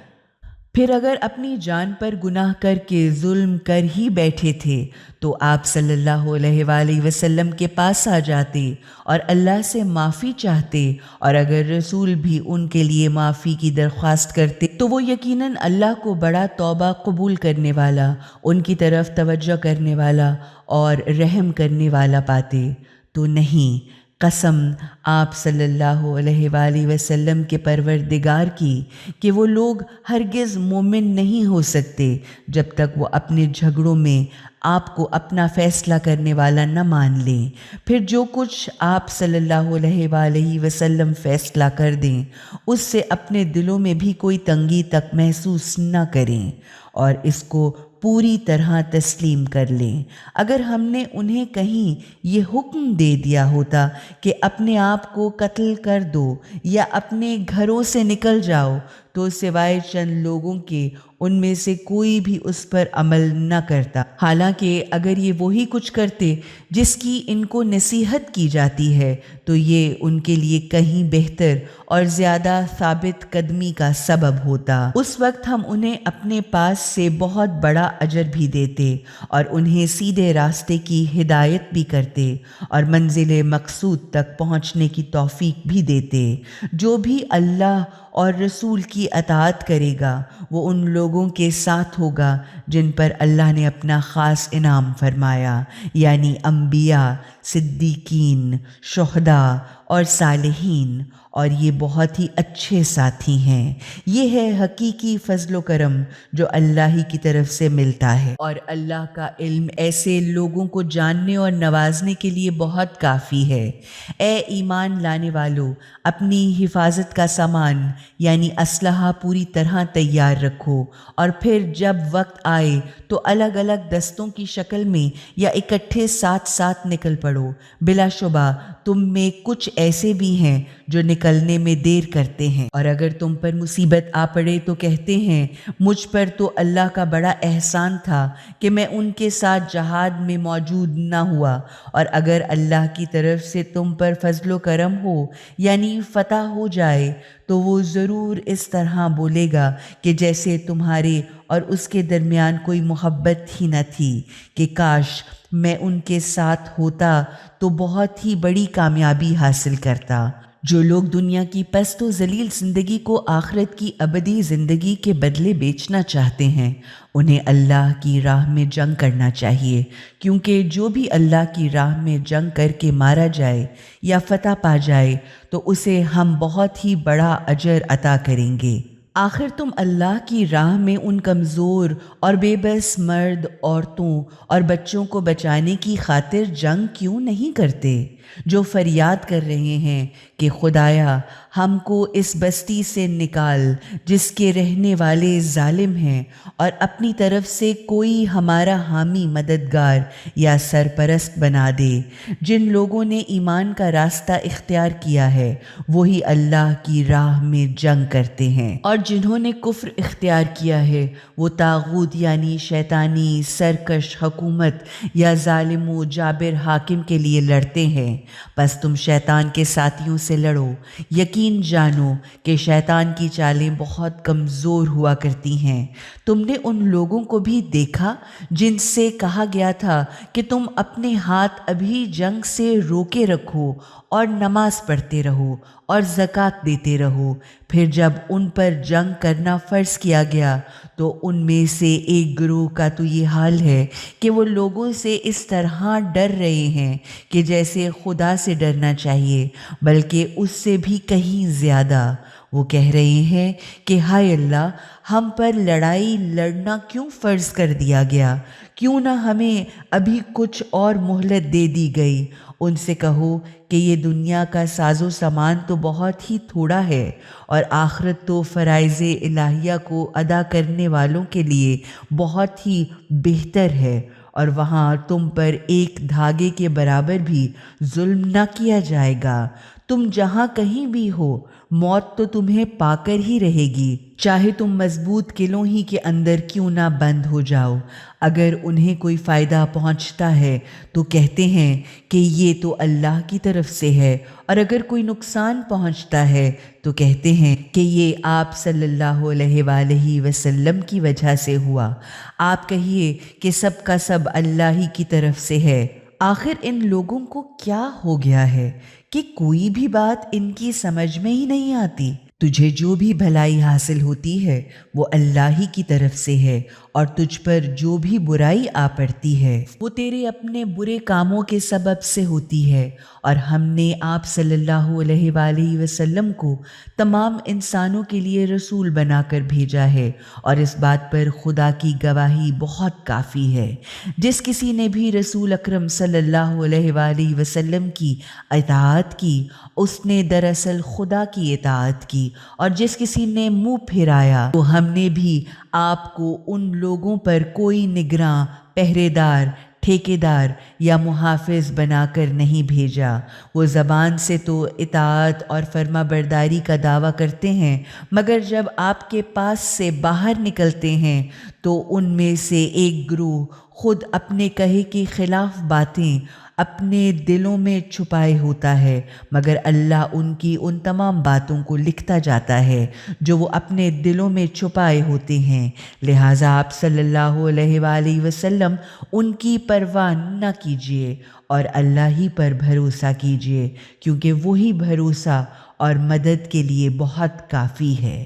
پھر اگر اپنی جان پر گناہ کر کے ظلم کر ہی بیٹھے تھے تو آپ صلی اللہ علیہ وآلہ وسلم کے پاس آ جاتے اور اللہ سے معافی چاہتے، اور اگر رسول بھی ان کے لیے معافی کی درخواست کرتے تو وہ یقیناً اللہ کو بڑا توبہ قبول کرنے والا، ان کی طرف توجہ کرنے والا اور رحم کرنے والا پاتے۔ تو نہیں، قسم آپ صلی اللہ علیہ وآلہ وسلم کے پروردگار کی کہ وہ لوگ ہرگز مومن نہیں ہو سکتے جب تک وہ اپنے جھگڑوں میں آپ کو اپنا فیصلہ کرنے والا نہ مان لیں۔ پھر جو کچھ آپ صلی اللہ علیہ وآلہ وسلم فیصلہ کر دیں اس سے اپنے دلوں میں بھی کوئی تنگی تک محسوس نہ کریں اور اس کو پوری طرح تسلیم کر لیں۔ اگر ہم نے انہیں کہیں یہ حکم دے دیا ہوتا کہ اپنے آپ کو قتل کر دو یا اپنے گھروں سے نکل جاؤ تو سوائے چند لوگوں کے ان میں سے کوئی بھی اس پر عمل نہ کرتا، حالانکہ اگر یہ وہی کچھ کرتے جس کی ان کو نصیحت کی جاتی ہے تو یہ ان کے لیے کہیں بہتر اور زیادہ ثابت قدمی کا سبب ہوتا۔ اس وقت ہم انہیں اپنے پاس سے بہت بڑا اجر بھی دیتے اور انہیں سیدھے راستے کی ہدایت بھی کرتے اور منزل مقصود تک پہنچنے کی توفیق بھی دیتے۔ جو بھی اللہ اور رسول کی اطاعت کرے گا وہ ان لوگوں کے ساتھ ہوگا جن پر اللہ نے اپنا خاص انعام فرمایا، یعنی انبیاء، صدیقین، شہداء اور صالحین، اور یہ بہت ہی اچھے ساتھی ہیں۔ یہ ہے حقیقی فضل و کرم جو اللہ ہی کی طرف سے ملتا ہے، اور اللہ کا علم ایسے لوگوں کو جاننے اور نوازنے کے لیے بہت کافی ہے۔ اے ایمان لانے والو، اپنی حفاظت کا سامان یعنی اسلحہ پوری طرح تیار رکھو، اور پھر جب وقت آئے تو الگ الگ دستوں کی شکل میں یا اکٹھے ساتھ ساتھ نکل پڑو۔ بلا شبہ تم میں کچھ ایسے بھی ہیں جو نکلنے میں دیر کرتے ہیں، اور اگر تم پر مصیبت آ پڑے تو کہتے ہیں مجھ پر تو اللہ کا بڑا احسان تھا کہ میں ان کے ساتھ جہاد میں موجود نہ ہوا، اور اگر اللہ کی طرف سے تم پر فضل و کرم ہو یعنی فتح ہو جائے تو وہ ضرور اس طرح بولے گا کہ جیسے تمہارے اور اس کے درمیان کوئی محبت ہی نہ تھی، کہ کاش میں ان کے ساتھ ہوتا تو بہت ہی بڑی کامیابی حاصل کرتا۔ جو لوگ دنیا کی پست و ذلیل زندگی کو آخرت کی ابدی زندگی کے بدلے بیچنا چاہتے ہیں انہیں اللہ کی راہ میں جنگ کرنا چاہیے، کیونکہ جو بھی اللہ کی راہ میں جنگ کر کے مارا جائے یا فتح پا جائے تو اسے ہم بہت ہی بڑا اجر عطا کریں گے۔ آخر تم اللہ کی راہ میں ان کمزور اور بے بس مرد، عورتوں اور بچوں کو بچانے کی خاطر جنگ کیوں نہیں کرتے، جو فریاد کر رہے ہیں کہ خدایا ہم کو اس بستی سے نکال جس کے رہنے والے ظالم ہیں، اور اپنی طرف سے کوئی ہمارا حامی، مددگار یا سرپرست بنا دے۔ جن لوگوں نے ایمان کا راستہ اختیار کیا ہے وہی اللہ کی راہ میں جنگ کرتے ہیں، اور جنہوں نے کفر اختیار کیا ہے وہ طاغوت یعنی شیطانی سرکش حکومت یا ظالم و جابر حاکم کے لیے لڑتے ہیں۔ بس تم شیطان کے ساتھیوں سے لڑو، یقین جانو کہ شیطان کی چالیں بہت کمزور ہوا کرتی ہیں۔ تم نے ان لوگوں کو بھی دیکھا جن سے کہا گیا تھا کہ تم اپنے ہاتھ ابھی جنگ سے روکے رکھو اور نماز پڑھتے رہو اور زکوٰۃ دیتے رہو، پھر جب ان پر جنگ کرنا فرض کیا گیا تو ان میں سے ایک گروہ کا تو یہ حال ہے کہ وہ لوگوں سے اس طرح ڈر رہے ہیں کہ جیسے خدا سے ڈرنا چاہیے، بلکہ اس سے بھی کہیں زیادہ۔ وہ کہہ رہے ہیں کہ ہائے اللہ، ہم پر لڑائی لڑنا کیوں فرض کر دیا گیا؟ کیوں نہ ہمیں ابھی کچھ اور مہلت دے دی گئی؟ ان سے کہو کہ یہ دنیا کا ساز و سامان تو بہت ہی تھوڑا ہے، اور آخرت تو فرائض الہیہ کو ادا کرنے والوں کے لیے بہت ہی بہتر ہے، اور وہاں تم پر ایک دھاگے کے برابر بھی ظلم نہ کیا جائے گا۔ تم جہاں کہیں بھی ہو موت تو تمہیں پا کر ہی رہے گی، چاہے تم مضبوط قلعوں ہی کے اندر کیوں نہ بند ہو جاؤ۔ اگر انہیں کوئی فائدہ پہنچتا ہے تو کہتے ہیں کہ یہ تو اللہ کی طرف سے ہے، اور اگر کوئی نقصان پہنچتا ہے تو کہتے ہیں کہ یہ آپ صلی اللہ علیہ وآلہ وسلم کی وجہ سے ہوا۔ آپ کہیے کہ سب کا سب اللہ ہی کی طرف سے ہے۔ آخر ان لوگوں کو کیا ہو گیا ہے کہ کوئی بھی بات ان کی سمجھ میں ہی نہیں آتی؟ تجھے جو بھی بھلائی حاصل ہوتی ہے وہ اللہ ہی کی طرف سے ہے، اور تجھ پر جو بھی برائی آ پڑتی ہے وہ تیرے اپنے برے کاموں کے سبب سے ہوتی ہے، اور ہم نے آپ صلی اللہ علیہ وآلہ وسلم کو تمام انسانوں کے لیے رسول بنا کر بھیجا ہے، اور اس بات پر خدا کی گواہی بہت کافی ہے۔ جس کسی نے بھی رسول اکرم صلی اللہ علیہ وآلہ وسلم کی اطاعت کی اس نے دراصل خدا کی اطاعت کی، اور جس کسی نے منہ پھیرایا تو ہم نے بھی آپ کو ان لوگوں پر کوئی نگراں، پہرے دار، ٹھیکیدار یا محافظ بنا کر نہیں بھیجا۔ وہ زبان سے تو اطاعت اور فرما برداری کا دعویٰ کرتے ہیں، مگر جب آپ کے پاس سے باہر نکلتے ہیں تو ان میں سے ایک گروہ خود اپنے کہے کے خلاف باتیں اپنے دلوں میں چھپائے ہوتا ہے، مگر اللہ ان کی ان تمام باتوں کو لکھتا جاتا ہے جو وہ اپنے دلوں میں چھپائے ہوتے ہیں۔ لہٰذا آپ صلی اللہ علیہ وآلہ وسلم ان کی پرواہ نہ کیجیے اور اللہ ہی پر بھروسہ کیجیے، کیونکہ وہی بھروسہ اور مدد کے لیے بہت کافی ہے۔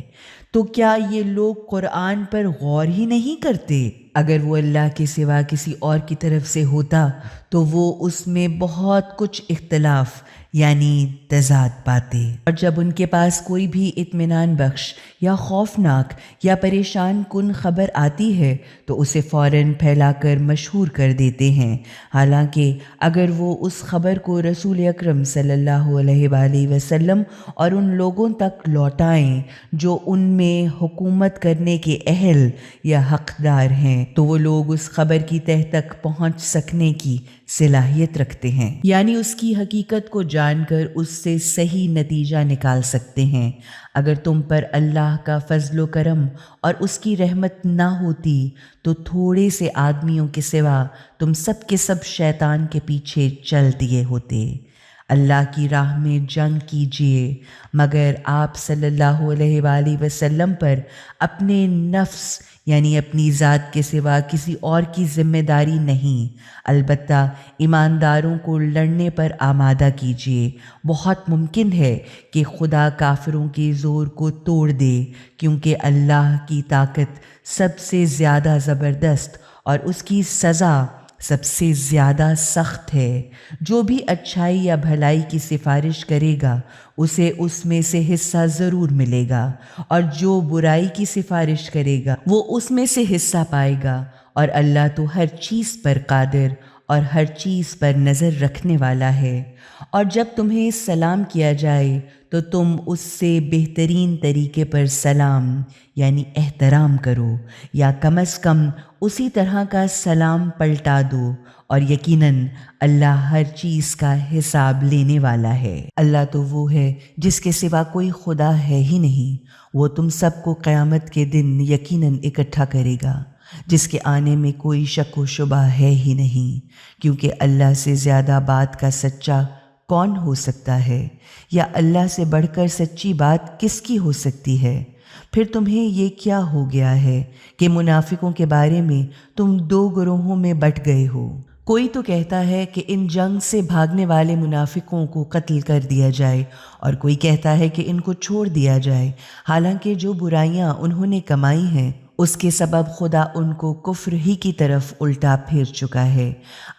تو کیا یہ لوگ قرآن پر غور ہی نہیں کرتے؟ اگر وہ اللہ کے سوا کسی اور کی طرف سے ہوتا تو وہ اس میں بہت کچھ اختلاف یعنی تضاد پاتے، اور جب ان کے پاس کوئی بھی اطمینان بخش یا خوفناک یا پریشان کن خبر آتی ہے تو اسے فوراً پھیلا کر مشہور کر دیتے ہیں، حالانکہ اگر وہ اس خبر کو رسول اکرم صلی اللہ علیہ وآلہ وسلم اور ان لوگوں تک لوٹائیں جو ان میں حکومت کرنے کے اہل یا حقدار ہیں تو وہ لوگ اس خبر کی تہ تک پہنچ سکنے کی صلاحیت رکھتے ہیں، یعنی اس کی حقیقت کو جان کر اس سے صحیح نتیجہ نکال سکتے ہیں۔ اگر تم پر اللہ کا فضل و کرم اور اس کی رحمت نہ ہوتی تو تھوڑے سے آدمیوں کے سوا تم سب کے سب شیطان کے پیچھے چل دیے ہوتے۔ اللہ کی راہ میں جنگ کیجیے، مگر آپ صلی اللہ علیہ وآلہ وسلم پر اپنے نفس یعنی اپنی ذات کے سوا کسی اور کی ذمہ داری نہیں، البتہ ایمانداروں کو لڑنے پر آمادہ کیجیے۔ بہت ممکن ہے کہ خدا کافروں کے زور کو توڑ دے، کیونکہ اللہ کی طاقت سب سے زیادہ زبردست اور اس کی سزا سب سے زیادہ سخت ہے۔ جو بھی اچھائی یا بھلائی کی سفارش کرے گا اسے اس میں سے حصہ ضرور ملے گا، اور جو برائی کی سفارش کرے گا وہ اس میں سے حصہ پائے گا، اور اللہ تو ہر چیز پر قادر اور ہر چیز پر نظر رکھنے والا ہے۔ اور جب تمہیں سلام کیا جائے تو تم اس سے بہترین طریقے پر سلام یعنی احترام کرو، یا کم از کم اسی طرح کا سلام پلٹا دو، اور یقیناً اللہ ہر چیز کا حساب لینے والا ہے۔ اللہ تو وہ ہے جس کے سوا کوئی خدا ہے ہی نہیں، وہ تم سب کو قیامت کے دن یقیناً اکٹھا کرے گا، جس کے آنے میں کوئی شک و شبہ ہے ہی نہیں، کیونکہ اللہ سے زیادہ بات کا سچا کون ہو سکتا ہے، یا اللہ سے بڑھ کر سچی بات کس کی ہو سکتی ہے؟ پھر تمہیں یہ کیا ہو گیا ہے کہ منافقوں کے بارے میں تم دو گروہوں میں بٹ گئے ہو؟ کوئی تو کہتا ہے کہ ان جنگ سے بھاگنے والے منافقوں کو قتل کر دیا جائے، اور کوئی کہتا ہے کہ ان کو چھوڑ دیا جائے، حالانکہ جو برائیاں انہوں نے کمائی ہیں اس کے سبب خدا ان کو کفر ہی کی طرف الٹا پھیر چکا ہے۔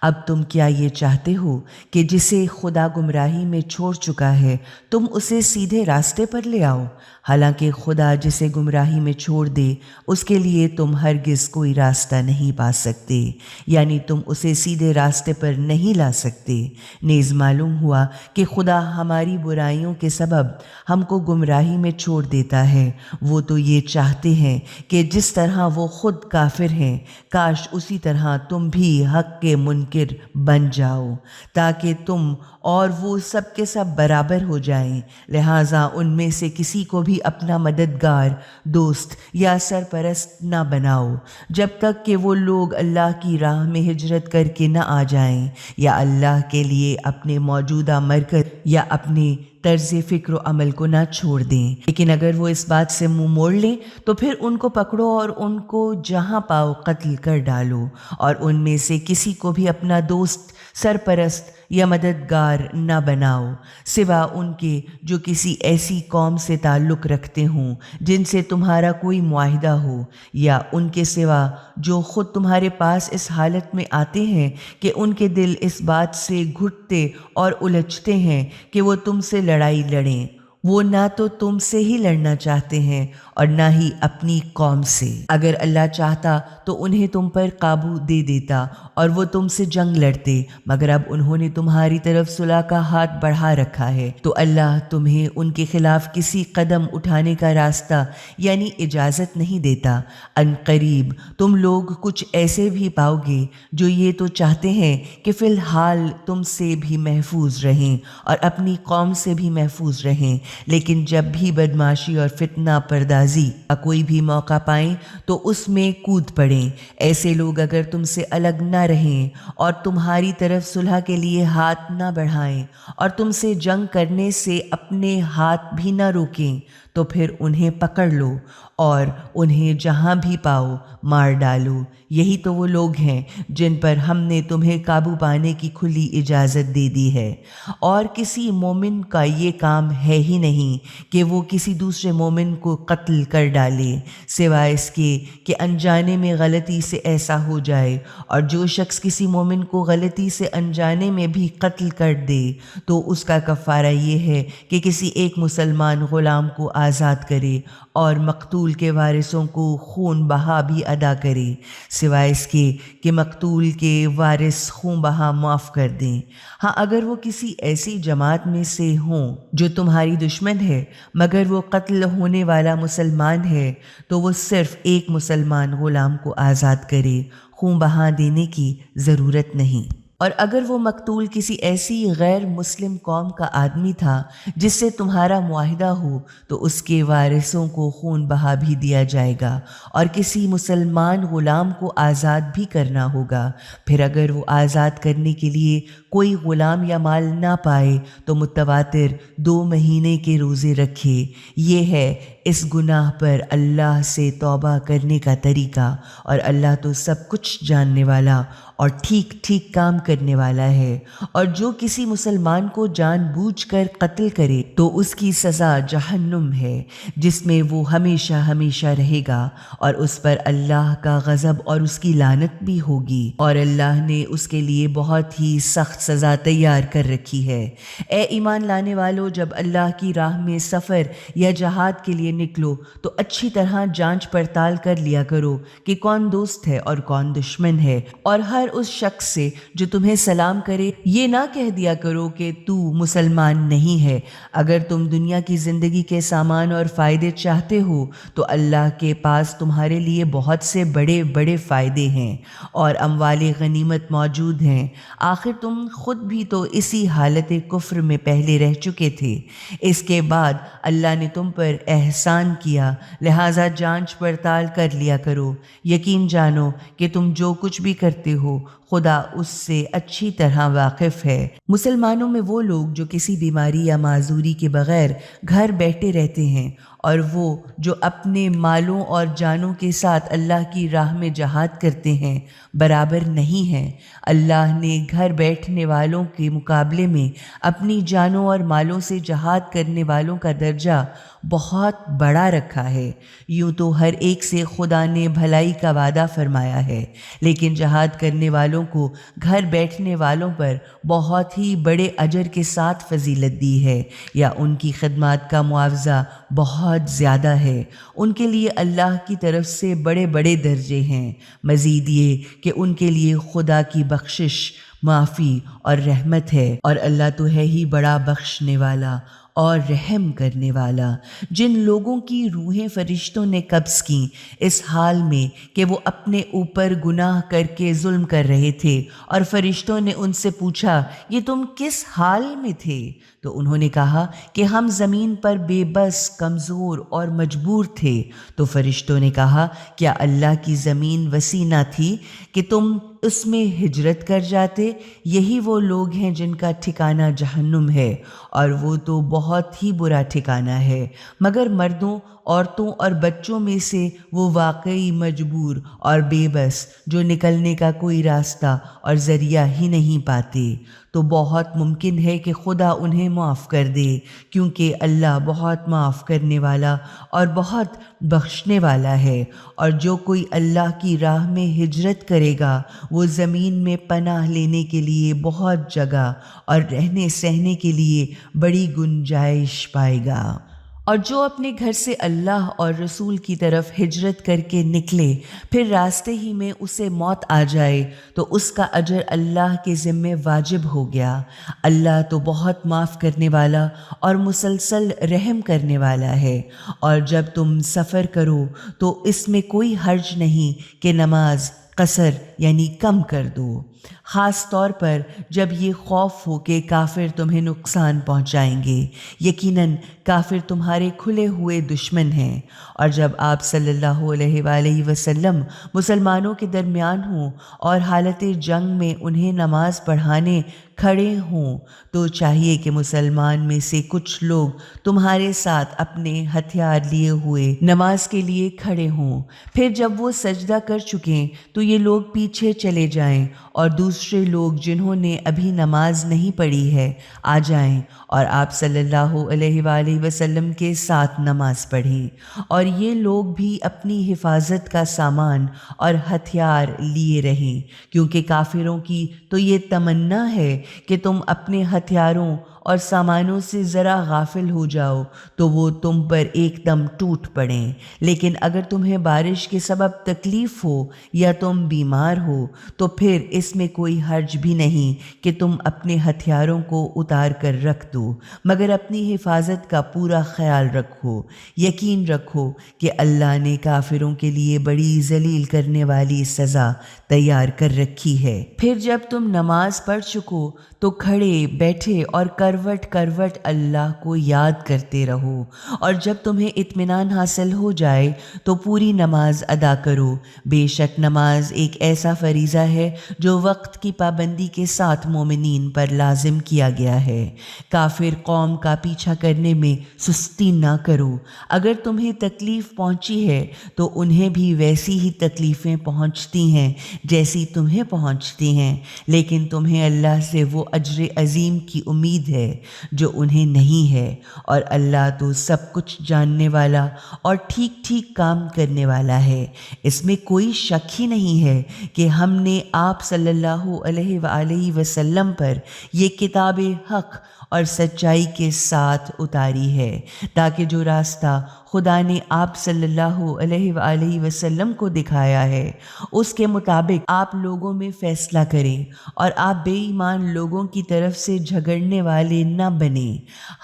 اب تم کیا یہ چاہتے ہو کہ جسے خدا گمراہی میں چھوڑ چکا ہے تم اسے سیدھے راستے پر لے آؤ؟ حالانکہ خدا جسے گمراہی میں چھوڑ دے اس کے لیے تم ہرگز کوئی راستہ نہیں پا سکتے، یعنی تم اسے سیدھے راستے پر نہیں لا سکتے۔ نیز معلوم ہوا کہ خدا ہماری برائیوں کے سبب ہم کو گمراہی میں چھوڑ دیتا ہے، وہ تو یہ چاہتے ہیں کہ جس جس طرح وہ خود کافر ہیں، کاش اسی طرح تم بھی حق کے منکر بن جاؤ تاکہ تم اور وہ سب کے سب برابر ہو جائیں۔ لہٰذا ان میں سے کسی کو بھی اپنا مددگار، دوست یا سرپرست نہ بناؤ جب تک کہ وہ لوگ اللہ کی راہ میں ہجرت کر کے نہ آ جائیں یا اللہ کے لیے اپنے موجودہ مرکز یا اپنے طرز فکر و عمل کو نہ چھوڑ دیں۔ لیکن اگر وہ اس بات سے منہ موڑ لیں تو پھر ان کو پکڑو اور ان کو جہاں پاؤ قتل کر ڈالو، اور ان میں سے کسی کو بھی اپنا دوست، سرپرست یا مددگار نہ بناؤ سوا ان کے جو کسی ایسی قوم سے تعلق رکھتے ہوں جن سے تمہارا کوئی معاہدہ ہو، یا ان کے سوا جو خود تمہارے پاس اس حالت میں آتے ہیں کہ ان کے دل اس بات سے گھٹتے اور الجھتے ہیں کہ وہ تم سے لڑائی لڑیں۔ وہ نہ تو تم سے ہی لڑنا چاہتے ہیں اور نہ ہی اپنی قوم سے۔ اگر اللہ چاہتا تو انہیں تم پر قابو دے دیتا اور وہ تم سے جنگ لڑتے، مگر اب انہوں نے تمہاری طرف صلح کا ہاتھ بڑھا رکھا ہے، تو اللہ تمہیں ان کے خلاف کسی قدم اٹھانے کا راستہ یعنی اجازت نہیں دیتا۔ ان قریب تم لوگ کچھ ایسے بھی پاؤ گے جو یہ تو چاہتے ہیں کہ فی الحال تم سے بھی محفوظ رہیں اور اپنی قوم سے بھی محفوظ رہیں، لیکن جب بھی بدمعاشی اور فتنہ پردازی کا کوئی بھی موقع پائیں تو اس میں کود پڑیں۔ ایسے لوگ اگر تم سے الگ نہ رہیں اور تمہاری طرف صلح کے لیے ہاتھ نہ بڑھائیں اور تم سے جنگ کرنے سے اپنے ہاتھ بھی نہ روکیں تو پھر انہیں پکڑ لو اور انہیں جہاں بھی پاؤ مار ڈالو۔ یہی تو وہ لوگ ہیں جن پر ہم نے تمہیں قابو پانے کی کھلی اجازت دے دی ہے، اور کسی مومن کا یہ کام ہے ہی نہیں کہ وہ کسی دوسرے مومن کو قتل کر ڈالے سوائے اس کے کہ انجانے میں غلطی سے ایسا ہو جائے، اور جو شخص کسی مومن کو غلطی سے انجانے میں بھی قتل کر دے تو اس کا کفارہ یہ ہے کہ کسی ایک مسلمان غلام کو آزاد کرے اور مقتول کے وارثوں کو خون بہا بھی ادا کرے سوائے اس کے کہ مقتول کے وارث خون بہا معاف کر دیں۔ ہاں اگر وہ کسی ایسی جماعت میں سے ہوں جو تمہاری دشمن ہے مگر وہ قتل ہونے والا مسلمان ہے تو وہ صرف ایک مسلمان غلام کو آزاد کرے، خون بہا دینے کی ضرورت نہیں۔ اور اگر وہ مقتول کسی ایسی غیر مسلم قوم کا آدمی تھا جس سے تمہارا معاہدہ ہو تو اس کے وارثوں کو خون بہا بھی دیا جائے گا اور کسی مسلمان غلام کو آزاد بھی کرنا ہوگا۔ پھر اگر وہ آزاد کرنے کے لیے کوئی غلام یا مال نہ پائے تو متواتر 2 مہینے کے روزے رکھے۔ یہ ہے اس گناہ پر اللہ سے توبہ کرنے کا طریقہ، اور اللہ تو سب کچھ جاننے والا اور ٹھیک ٹھیک کام کرنے والا ہے۔ اور جو کسی مسلمان کو جان بوجھ کر قتل کرے تو اس کی سزا جہنم ہے جس میں وہ ہمیشہ ہمیشہ رہے گا، اور اس پر اللہ کا غضب اور اس کی لعنت بھی ہوگی، اور اللہ نے اس کے لیے بہت ہی سخت سزا تیار کر رکھی ہے۔ اے ایمان لانے والو، جب اللہ کی راہ میں سفر یا جہاد کے لیے نکلو تو اچھی طرح جانچ پڑتال کر لیا کرو کہ کون دوست ہے اور کون دشمن ہے، اور ہر اس شخص سے جو تمہیں سلام کرے یہ نہ کہہ دیا کرو کہ تو مسلمان نہیں ہے۔ اگر تم دنیا کی زندگی کے سامان اور فائدے چاہتے ہو تو اللہ کے پاس تمہارے لیے بہت سے بڑے بڑے فائدے ہیں اور اموال غنیمت موجود ہیں۔ آخر تم خود بھی تو اسی حالت کفر میں پہلے رہ چکے تھے، اس کے بعد اللہ نے تم پر احسان کیا، لہٰذا جانچ پڑتال کر لیا کرو۔ یقین جانو کہ تم جو کچھ بھی کرتے ہو خدا اس سے اچھی طرح واقف ہے۔ مسلمانوں میں وہ لوگ جو کسی بیماری یا معذوری کے بغیر گھر بیٹھے رہتے ہیں اور وہ جو اپنے مالوں اور جانوں کے ساتھ اللہ کی راہ میں جہاد کرتے ہیں برابر نہیں ہیں۔ اللہ نے گھر بیٹھنے والوں کے مقابلے میں اپنی جانوں اور مالوں سے جہاد کرنے والوں کا درجہ بہت بڑا رکھا ہے۔ یوں تو ہر ایک سے خدا نے بھلائی کا وعدہ فرمایا ہے، لیکن جہاد کرنے والوں کو گھر بیٹھنے والوں پر بہت ہی بڑے اجر کے ساتھ فضیلت دی ہے، یا ان کی خدمات کا معاوضہ بہت زیادہ ہے۔ ان کے لیے اللہ کی طرف سے بڑے بڑے درجے ہیں، مزید یہ کہ ان کے لیے خدا کی بخشش، معافی اور رحمت ہے، اور اللہ تو ہے ہی بڑا بخشنے والا اور رحم کرنے والا، جن لوگوں کی روحیں فرشتوں نے قبض کیں اس حال میں کہ وہ اپنے اوپر گناہ کر کے ظلم کر رہے تھے، اور فرشتوں نے ان سے پوچھا یہ تم کس حال میں تھے؟ تو انہوں نے کہا کہ ہم زمین پر بے بس، کمزور اور مجبور تھے۔ تو فرشتوں نے کہا کیا اللہ کی زمین وسیع نہ تھی کہ تم اس میں ہجرت کر جاتے؟ یہی وہ لوگ ہیں جن کا ٹھکانہ جہنم ہے، اور وہ تو بہت ہی برا ٹھکانہ ہے۔ مگر مردوں، عورتوں اور بچوں میں سے وہ واقعی مجبور اور بے بس جو نکلنے کا کوئی راستہ اور ذریعہ ہی نہیں پاتے، تو بہت ممکن ہے کہ خدا انہیں معاف کر دے، کیونکہ اللہ بہت معاف کرنے والا اور بہت بخشنے والا ہے۔ اور جو کوئی اللہ کی راہ میں ہجرت کرے گا وہ زمین میں پناہ لینے کے لیے بہت جگہ اور رہنے سہنے کے لیے بڑی گنجائش پائے گا۔ اور جو اپنے گھر سے اللہ اور رسول کی طرف ہجرت کر کے نکلے، پھر راستے ہی میں اسے موت آ جائے، تو اس کا اجر اللہ کے ذمے واجب ہو گیا۔ اللہ تو بہت معاف کرنے والا اور مسلسل رحم کرنے والا ہے۔ اور جب تم سفر کرو تو اس میں کوئی حرج نہیں کہ نماز قصر یعنی کم کر دو، خاص طور پر جب یہ خوف ہو کہ کافر تمہیں نقصان پہنچائیں گے۔ یقیناً کافر تمہارے کھلے ہوئے دشمن ہیں۔ اور جب آپ صلی اللہ علیہ وآلہ وسلم مسلمانوں کے درمیان ہوں اور حالت جنگ میں انہیں نماز پڑھانے کھڑے ہوں، تو چاہیے کہ مسلمان میں سے کچھ لوگ تمہارے ساتھ اپنے ہتھیار لیے ہوئے نماز کے لیے کھڑے ہوں۔ پھر جب وہ سجدہ کر چکیں تو یہ لوگ پیچھے چلے جائیں، اور دوسرے لوگ جنہوں نے ابھی نماز نہیں پڑھی ہے آ جائیں اور آپ صلی اللہ علیہ وآلہ وسلم کے ساتھ نماز پڑھیں۔ اور یہ لوگ بھی اپنی حفاظت کا سامان اور ہتھیار لیے رہیں، کیونکہ کافروں کی تو یہ تمنا ہے کہ تم اپنے ہتھیاروں اور سامانوں سے ذرا غافل ہو جاؤ تو وہ تم پر ایک دم ٹوٹ پڑیں۔ لیکن اگر تمہیں بارش کے سبب تکلیف ہو یا تم بیمار ہو تو پھر اس میں کوئی حرج بھی نہیں کہ تم اپنے ہتھیاروں کو اتار کر رکھ دو، مگر اپنی حفاظت کا پورا خیال رکھو۔ یقین رکھو کہ اللہ نے کافروں کے لیے بڑی ذلیل کرنے والی سزا تیار کر رکھی ہے۔ پھر جب تم نماز پڑھ چکو تو کھڑے بیٹھے اور کروٹ کروٹ اللہ کو یاد کرتے رہو، اور جب تمہیں اطمینان حاصل ہو جائے تو پوری نماز ادا کرو۔ بے شک نماز ایک ایسا فریضہ ہے جو وقت کی پابندی کے ساتھ مومنین پر لازم کیا گیا ہے۔ کافر قوم کا پیچھا کرنے میں سستی نہ کرو۔ اگر تمہیں تکلیف پہنچی ہے تو انہیں بھی ویسی ہی تکلیفیں پہنچتی ہیں جیسی تمہیں پہنچتی ہیں، لیکن تمہیں اللہ سے وہ اجر عظیم کی امید ہے جو انہیں نہیں ہے، اور اللہ تو سب کچھ جاننے والا اور ٹھیک ٹھیک کام کرنے والا ہے۔ اس میں کوئی شک ہی نہیں ہے کہ ہم نے آپ صلی اللہ علیہ وآلہ وسلم پر یہ کتاب حق اور سچائی کے ساتھ اتاری ہے، تاکہ جو راستہ خدا نے آپ صلی اللہ علیہ وآلہ وسلم کو دکھایا ہے اس کے مطابق آپ لوگوں میں فیصلہ کریں، اور آپ بے ایمان لوگوں کی طرف سے جھگڑنے والے نہ بنیں۔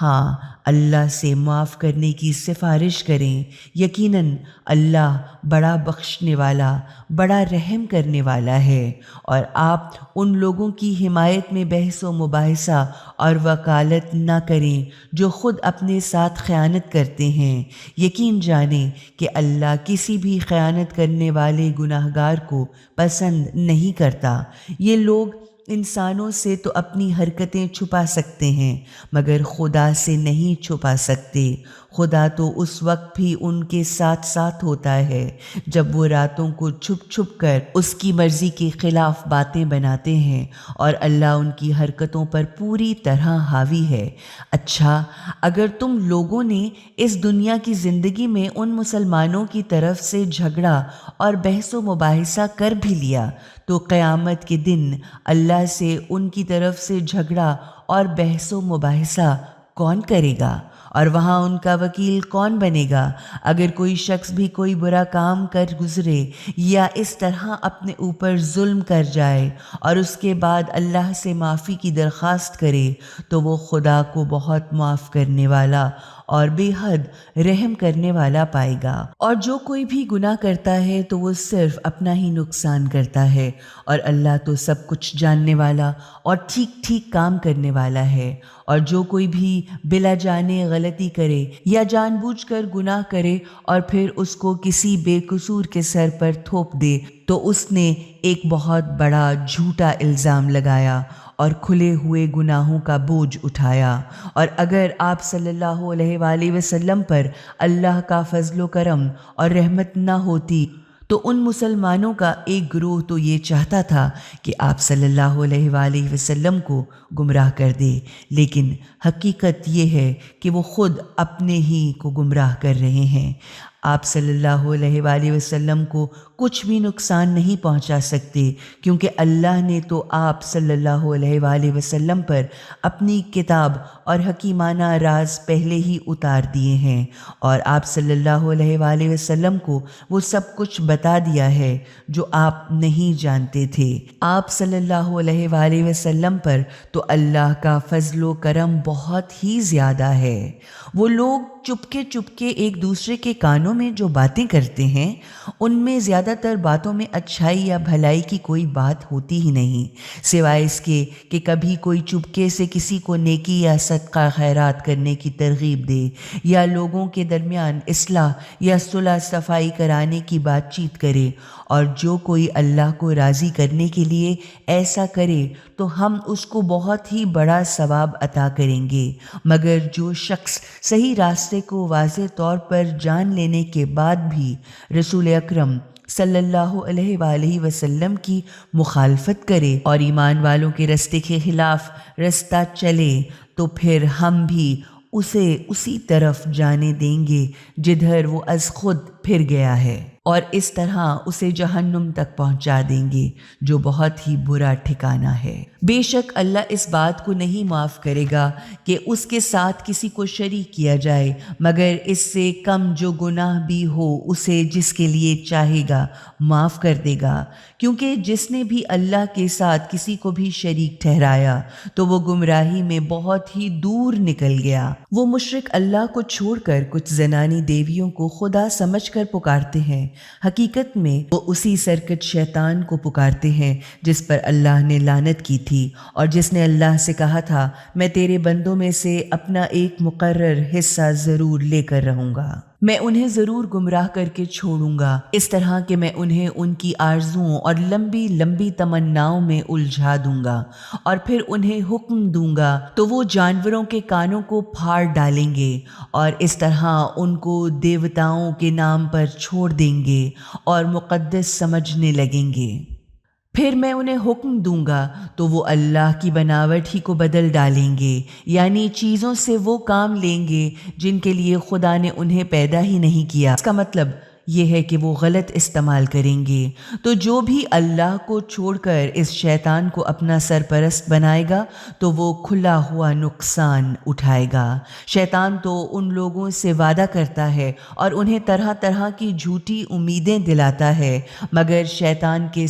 ہاں، اللہ سے معاف کرنے کی سفارش کریں، یقیناً اللہ بڑا بخشنے والا، بڑا رحم کرنے والا ہے۔ اور آپ ان لوگوں کی حمایت میں بحث و مباحثہ اور وکالت نہ کریں جو خود اپنے ساتھ خیانت کرتے ہیں۔ یقین جانیں کہ اللہ کسی بھی خیانت کرنے والے گناہگار کو پسند نہیں کرتا۔ یہ لوگ انسانوں سے تو اپنی حرکتیں چھپا سکتے ہیں مگر خدا سے نہیں چھپا سکتے۔ خدا تو اس وقت بھی ان کے ساتھ ساتھ ہوتا ہے جب وہ راتوں کو چھپ چھپ کر اس کی مرضی کے خلاف باتیں بناتے ہیں، اور اللہ ان کی حرکتوں پر پوری طرح حاوی ہے۔ اچھا، اگر تم لوگوں نے اس دنیا کی زندگی میں ان مسلمانوں کی طرف سے جھگڑا اور بحث و مباحثہ کر بھی لیا تو قیامت کے دن اللہ سے ان کی طرف سے جھگڑا اور بحث و مباحثہ کون کرے گا؟ اور وہاں ان کا وکیل کون بنے گا؟ اگر کوئی شخص بھی کوئی برا کام کر گزرے یا اس طرح اپنے اوپر ظلم کر جائے اور اس کے بعد اللہ سے معافی کی درخواست کرے تو وہ خدا کو بہت معاف کرنے والا اور بے حد رحم کرنے والا پائے گا۔ اور جو کوئی بھی گناہ کرتا ہے تو وہ صرف اپنا ہی نقصان کرتا ہے، اور اللہ تو سب کچھ جاننے والا اور ٹھیک ٹھیک کام کرنے والا ہے۔ اور جو کوئی بھی بلا جانے غلطی کرے یا جان بوجھ کر گناہ کرے اور پھر اس کو کسی بے قصور کے سر پر تھوپ دے تو اس نے ایک بہت بڑا جھوٹا الزام لگایا اور کھلے ہوئے گناہوں کا بوجھ اٹھایا۔ اور اگر آپ صلی اللہ علیہ وآلہ وسلم پر اللہ کا فضل و کرم اور رحمت نہ ہوتی تو ان مسلمانوں کا ایک گروہ تو یہ چاہتا تھا کہ آپ صلی اللہ علیہ وآلہ وسلم کو گمراہ کر دے، لیکن حقیقت یہ ہے کہ وہ خود اپنے ہی کو گمراہ کر رہے ہیں۔ آپ صلی اللہ علیہ وآلہ وسلم کو کچھ بھی نقصان نہیں پہنچا سکتے، کیونکہ اللہ نے تو آپ صلی اللہ علیہ وآلہ وسلم پر اپنی کتاب اور حکیمانہ راز پہلے ہی اتار دیے ہیں، اور آپ صلی اللہ علیہ وآلہ وسلم کو وہ سب کچھ بتا دیا ہے جو آپ نہیں جانتے تھے۔ آپ صلی اللہ علیہ وآلہ وسلم پر تو اللہ کا فضل و کرم بہت ہی زیادہ ہے۔ وہ لوگ چپکے چپکے ایک دوسرے کے کانوں میں جو باتیں کرتے ہیں ان میں زیادہ تر باتوں میں اچھائی یا بھلائی کی کوئی بات ہوتی ہی نہیں، سوائے اس کے کہ کبھی کوئی چپکے سے کسی کو نیکی یا صدقہ خیرات کرنے کی ترغیب دے، یا لوگوں کے درمیان اصلاح یا صلح صفائی کرانے کی بات چیت کرے۔ اور جو کوئی اللہ کو راضی کرنے کے لیے ایسا کرے تو ہم اس کو بہت ہی بڑا ثواب عطا کریں گے، مگر جو شخص صحیح راستے کو واضح طور پر جان لینے کے بعد بھی رسول اکرم صلی اللہ علیہ وآلہ وسلم کی مخالفت کرے اور ایمان والوں کے راستے کے خلاف رستہ چلے تو پھر ہم بھی اسے اسی طرف جانے دیں گے جدھر وہ از خود پھر گیا ہے، اور اس طرح اسے جہنم تک پہنچا دیں گے جو بہت ہی برا ٹھکانہ ہے۔ بے شک اللہ اس بات کو نہیں معاف کرے گا کہ اس کے ساتھ کسی کو شریک کیا جائے، مگر اس سے کم جو گناہ بھی ہو اسے جس کے لیے چاہے گا معاف کر دے گا، کیونکہ جس نے بھی اللہ کے ساتھ کسی کو بھی شریک ٹھہرایا تو وہ گمراہی میں بہت ہی دور نکل گیا۔ وہ مشرک اللہ کو چھوڑ کر کچھ زنانی دیویوں کو خدا سمجھ کر پکارتے ہیں، حقیقت میں وہ اسی سرکٹ شیطان کو پکارتے ہیں جس پر اللہ نے لعنت کی تھی اور جس نے اللہ سے کہا تھا میں تیرے بندوں میں سے اپنا ایک مقرر حصہ ضرور لے کر رہوں گا، میں انہیں ضرور گمراہ کر کے چھوڑوں گا، اس طرح کہ میں انہیں ان کی آرزوؤں اور لمبی لمبی تمناؤں میں الجھا دوں گا، اور پھر انہیں حکم دوں گا تو وہ جانوروں کے کانوں کو پھاڑ ڈالیں گے، اور اس طرح ان کو دیوتاؤں کے نام پر چھوڑ دیں گے اور مقدس سمجھنے لگیں گے۔ پھر میں انہیں حکم دوں گا تو وہ اللہ کی بناوٹ ہی کو بدل ڈالیں گے، یعنی چیزوں سے وہ کام لیں گے جن کے لیے خدا نے انہیں پیدا ہی نہیں کیا۔ اس کا مطلب یہ ہے کہ وہ غلط استعمال کریں گے۔ تو جو بھی اللہ کو چھوڑ کر اس شیطان کو اپنا سرپرست بنائے گا تو وہ کھلا ہوا نقصان اٹھائے گا۔ شیطان تو ان لوگوں سے وعدہ کرتا ہے اور انہیں طرح طرح کی جھوٹی امیدیں دلاتا ہے، مگر شیطان کے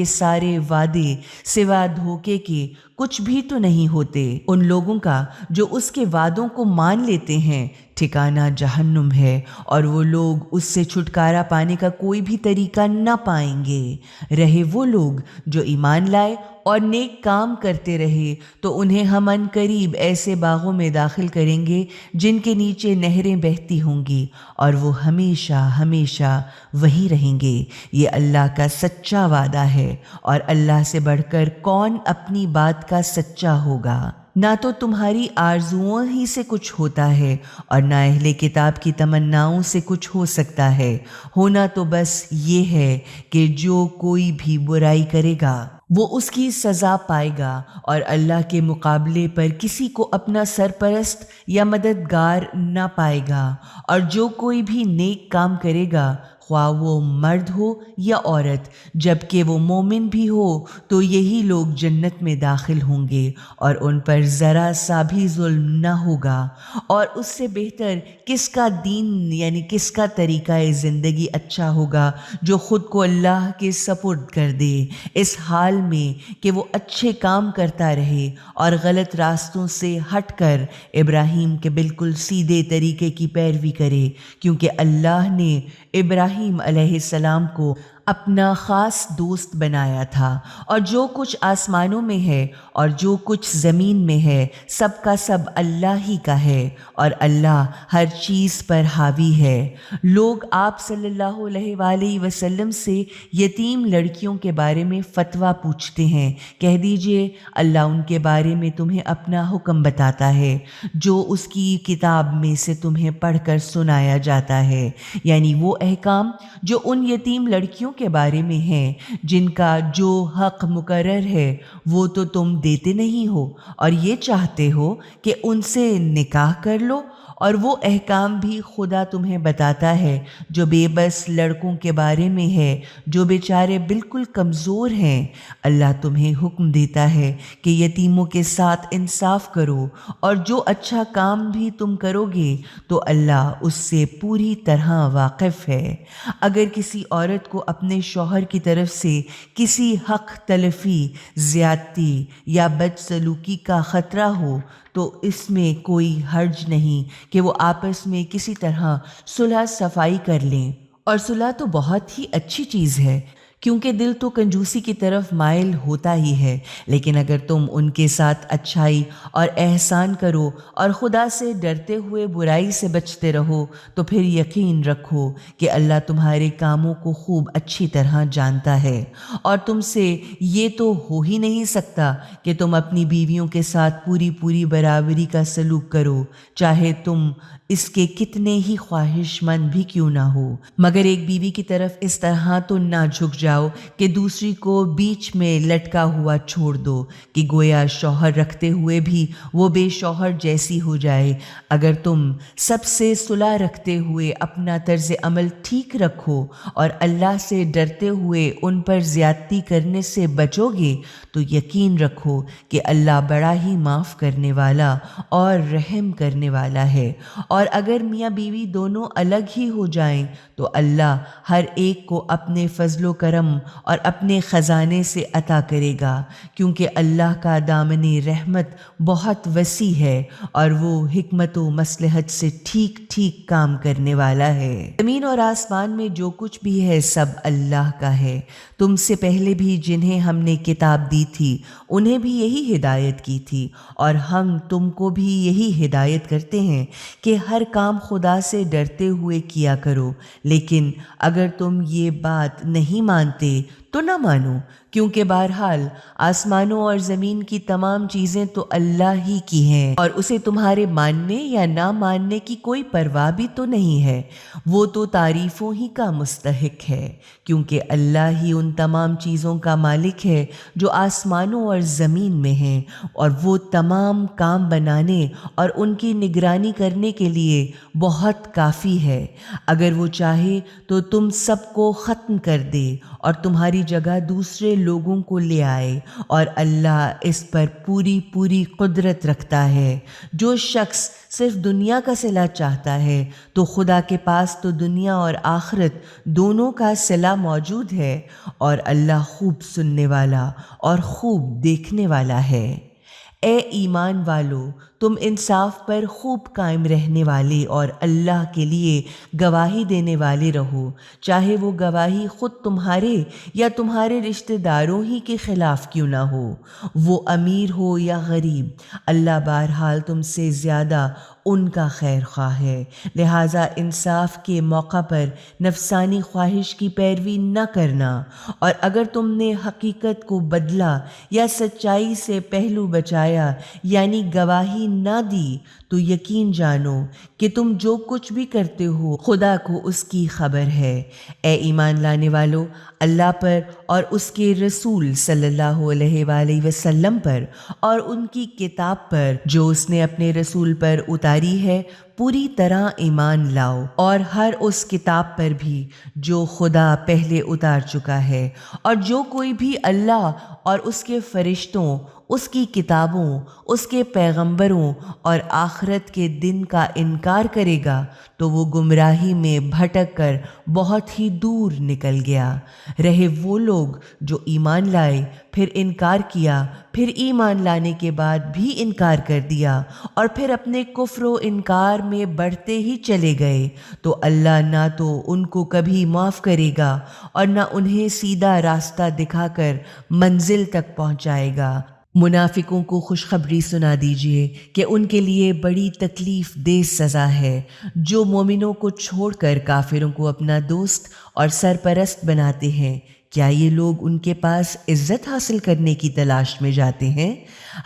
سارے وعدے سوا دھوکے کے کچھ بھی تو نہیں ہوتے۔ ان لوگوں کا جو اس کے وعدوں کو مان لیتے ہیں ٹھکانہ جہنم ہے، اور وہ لوگ اس سے چھٹکارا پانے کا کوئی بھی طریقہ نہ پائیں گے۔ رہے وہ لوگ جو ایمان لائے اور نیک کام کرتے رہے تو انہیں ہم ان قریب ایسے باغوں میں داخل کریں گے جن کے نیچے نہریں بہتی ہوں گی، اور وہ ہمیشہ ہمیشہ وہی رہیں گے۔ یہ اللہ کا سچا وعدہ ہے، اور اللہ سے بڑھ کر کون اپنی بات کا سچا ہوگا۔ نہ تو تمہاری آرزوؤں ہی سے کچھ ہوتا ہے اور نہ اہل کتاب کی تمناؤں سے کچھ ہو سکتا ہے، ہونا تو بس یہ ہے کہ جو کوئی بھی برائی کرے گا وہ اس کی سزا پائے گا، اور اللہ کے مقابلے پر کسی کو اپنا سرپرست یا مددگار نہ پائے گا، اور جو کوئی بھی نیک کام کرے گا خواہ وہ مرد ہو یا عورت، جبکہ وہ مومن بھی ہو، تو یہی لوگ جنت میں داخل ہوں گے اور ان پر ذرا سا بھی ظلم نہ ہوگا۔ اور اس سے بہتر کس کا دین یعنی کس کا طریقہ زندگی اچھا ہوگا جو خود کو اللہ کے سپرد کر دے، اس حال میں کہ وہ اچھے کام کرتا رہے اور غلط راستوں سے ہٹ کر ابراہیم کے بالکل سیدھے طریقے کی پیروی کرے، کیونکہ اللہ نے ابراہیم علیہ السلام کو اپنا خاص دوست بنایا تھا۔ اور جو کچھ آسمانوں میں ہے اور جو کچھ زمین میں ہے سب کا سب اللہ ہی کا ہے، اور اللہ ہر چیز پر حاوی ہے۔ لوگ آپ صلی اللہ علیہ وآلہ وسلم سے یتیم لڑکیوں کے بارے میں فتویٰ پوچھتے ہیں، کہہ دیجئے اللہ ان کے بارے میں تمہیں اپنا حکم بتاتا ہے جو اس کی کتاب میں سے تمہیں پڑھ کر سنایا جاتا ہے، یعنی وہ احکام جو ان یتیم لڑکیوں کے بارے میں ہیں جن کا جو حق مقرر ہے وہ تو تم دیتے نہیں ہو اور یہ چاہتے ہو کہ ان سے نکاح کر لو، اور وہ احکام بھی خدا تمہیں بتاتا ہے جو بے بس لڑکوں کے بارے میں ہے جو بیچارے بالکل کمزور ہیں۔ اللہ تمہیں حکم دیتا ہے کہ یتیموں کے ساتھ انصاف کرو، اور جو اچھا کام بھی تم کرو گے تو اللہ اس سے پوری طرح واقف ہے۔ اگر کسی عورت کو اپنے شوہر کی طرف سے کسی حق تلفی، زیادتی یا بدسلوکی کا خطرہ ہو تو اس میں کوئی حرج نہیں کہ وہ آپس میں کسی طرح صلح صفائی کر لیں، اور صلح تو بہت ہی اچھی چیز ہے کیونکہ دل تو کنجوسی کی طرف مائل ہوتا ہی ہے، لیکن اگر تم ان کے ساتھ اچھائی اور احسان کرو اور خدا سے ڈرتے ہوئے برائی سے بچتے رہو تو پھر یقین رکھو کہ اللہ تمہارے کاموں کو خوب اچھی طرح جانتا ہے، اور تم سے یہ تو ہو ہی نہیں سکتا کہ تم اپنی بیویوں کے ساتھ پوری برابری کا سلوک کرو، چاہے تم اس کے کتنے ہی خواہش مند بھی کیوں نہ ہو، مگر ایک بیوی کی طرف اس طرح تو نہ جھک جاؤ کہ دوسری کو بیچ میں لٹکا ہوا چھوڑ دو کہ گویا شوہر رکھتے ہوئے بھی وہ بے شوہر جیسی ہو جائے۔ اگر تم سب سے صلح رکھتے ہوئے اپنا طرز عمل ٹھیک رکھو اور اللہ سے ڈرتے ہوئے ان پر زیادتی کرنے سے بچو گے تو یقین رکھو کہ اللہ بڑا ہی معاف کرنے والا اور رحم کرنے والا ہے۔ اور اگر میاں بیوی دونوں الگ ہی ہو جائیں تو اللہ ہر ایک کو اپنے فضل و کرم اور اپنے خزانے سے عطا کرے گا، کیونکہ اللہ کا دامن رحمت بہت وسیع ہے اور وہ حکمت و مصلحت سے ٹھیک ٹھیک کام کرنے والا ہے۔ زمین اور آسمان میں جو کچھ بھی ہے سب اللہ کا ہے۔ تم سے پہلے بھی جنہیں ہم نے کتاب دی تھی انہیں بھی یہی ہدایت کی تھی، اور ہم تم کو بھی یہی ہدایت کرتے ہیں کہ ہر کام خدا سے ڈرتے ہوئے کیا کرو، لیکن اگر تم یہ بات نہیں مانتے تو نہ مانو، کیونکہ بہرحال آسمانوں اور زمین کی تمام چیزیں تو اللہ ہی کی ہیں اور اسے تمہارے ماننے یا نہ ماننے کی کوئی پرواہ بھی تو نہیں ہے۔ وہ تو تعریفوں ہی کا مستحق ہے، کیونکہ اللہ ہی ان تمام چیزوں کا مالک ہے جو آسمانوں اور زمین میں ہیں، اور وہ تمام کام بنانے اور ان کی نگرانی کرنے کے لیے بہت کافی ہے۔ اگر وہ چاہے تو تم سب کو ختم کر دے اور تمہاری جگہ دوسرے لوگوں کو لے آئے، اور اللہ اس پر پوری قدرت رکھتا ہے۔ جو شخص صرف دنیا کا صلہ چاہتا ہے تو خدا کے پاس تو دنیا اور آخرت دونوں کا صلہ موجود ہے، اور اللہ خوب سننے والا اور خوب دیکھنے والا ہے۔ اے ایمان والو، تم انصاف پر خوب قائم رہنے والے اور اللہ کے لیے گواہی دینے والے رہو، چاہے وہ گواہی خود تمہارے یا تمہارے رشتہ داروں ہی کے خلاف کیوں نہ ہو، وہ امیر ہو یا غریب، اللہ بہرحال تم سے زیادہ ان کا خیر خواہ ہے۔ لہٰذا انصاف کے موقع پر نفسانی خواہش کی پیروی نہ کرنا، اور اگر تم نے حقیقت کو بدلا یا سچائی سے پہلو بچایا یعنی گواہی نہ دی تو یقین جانو کہ تم جو کچھ بھی کرتے ہو خدا کو اس کی خبر ہے۔ اے ایمان لانے والو، اللہ پر اور اس کے رسول صلی اللہ علیہ وآلہ وسلم پر اور ان کی کتاب پر جو اس نے اپنے رسول پر اتاری ہے پوری طرح ایمان لاؤ، اور ہر اس کتاب پر بھی جو خدا پہلے اتار چکا ہے، اور جو کوئی بھی اللہ اور اس کے فرشتوں، اس کی کتابوں، اس کے پیغمبروں اور آخرت کے دن کا انکار کرے گا تو وہ گمراہی میں بھٹک کر بہت ہی دور نکل گیا۔ رہے وہ لوگ جو ایمان لائے، پھر انکار کیا، پھر ایمان لانے کے بعد بھی انکار کر دیا، اور پھر اپنے کفر و انکار میں بڑھتے ہی چلے گئے، تو اللہ نہ تو ان کو کبھی معاف کرے گا اور نہ انہیں سیدھا راستہ دکھا کر منزل تک پہنچائے گا۔ منافقوں کو خوشخبری سنا دیجیے کہ ان کے لیے بڑی تکلیف دہ سزا ہے۔ جو مومنوں کو چھوڑ کر کافروں کو اپنا دوست اور سرپرست بناتے ہیں، کیا یہ لوگ ان کے پاس عزت حاصل کرنے کی تلاش میں جاتے ہیں؟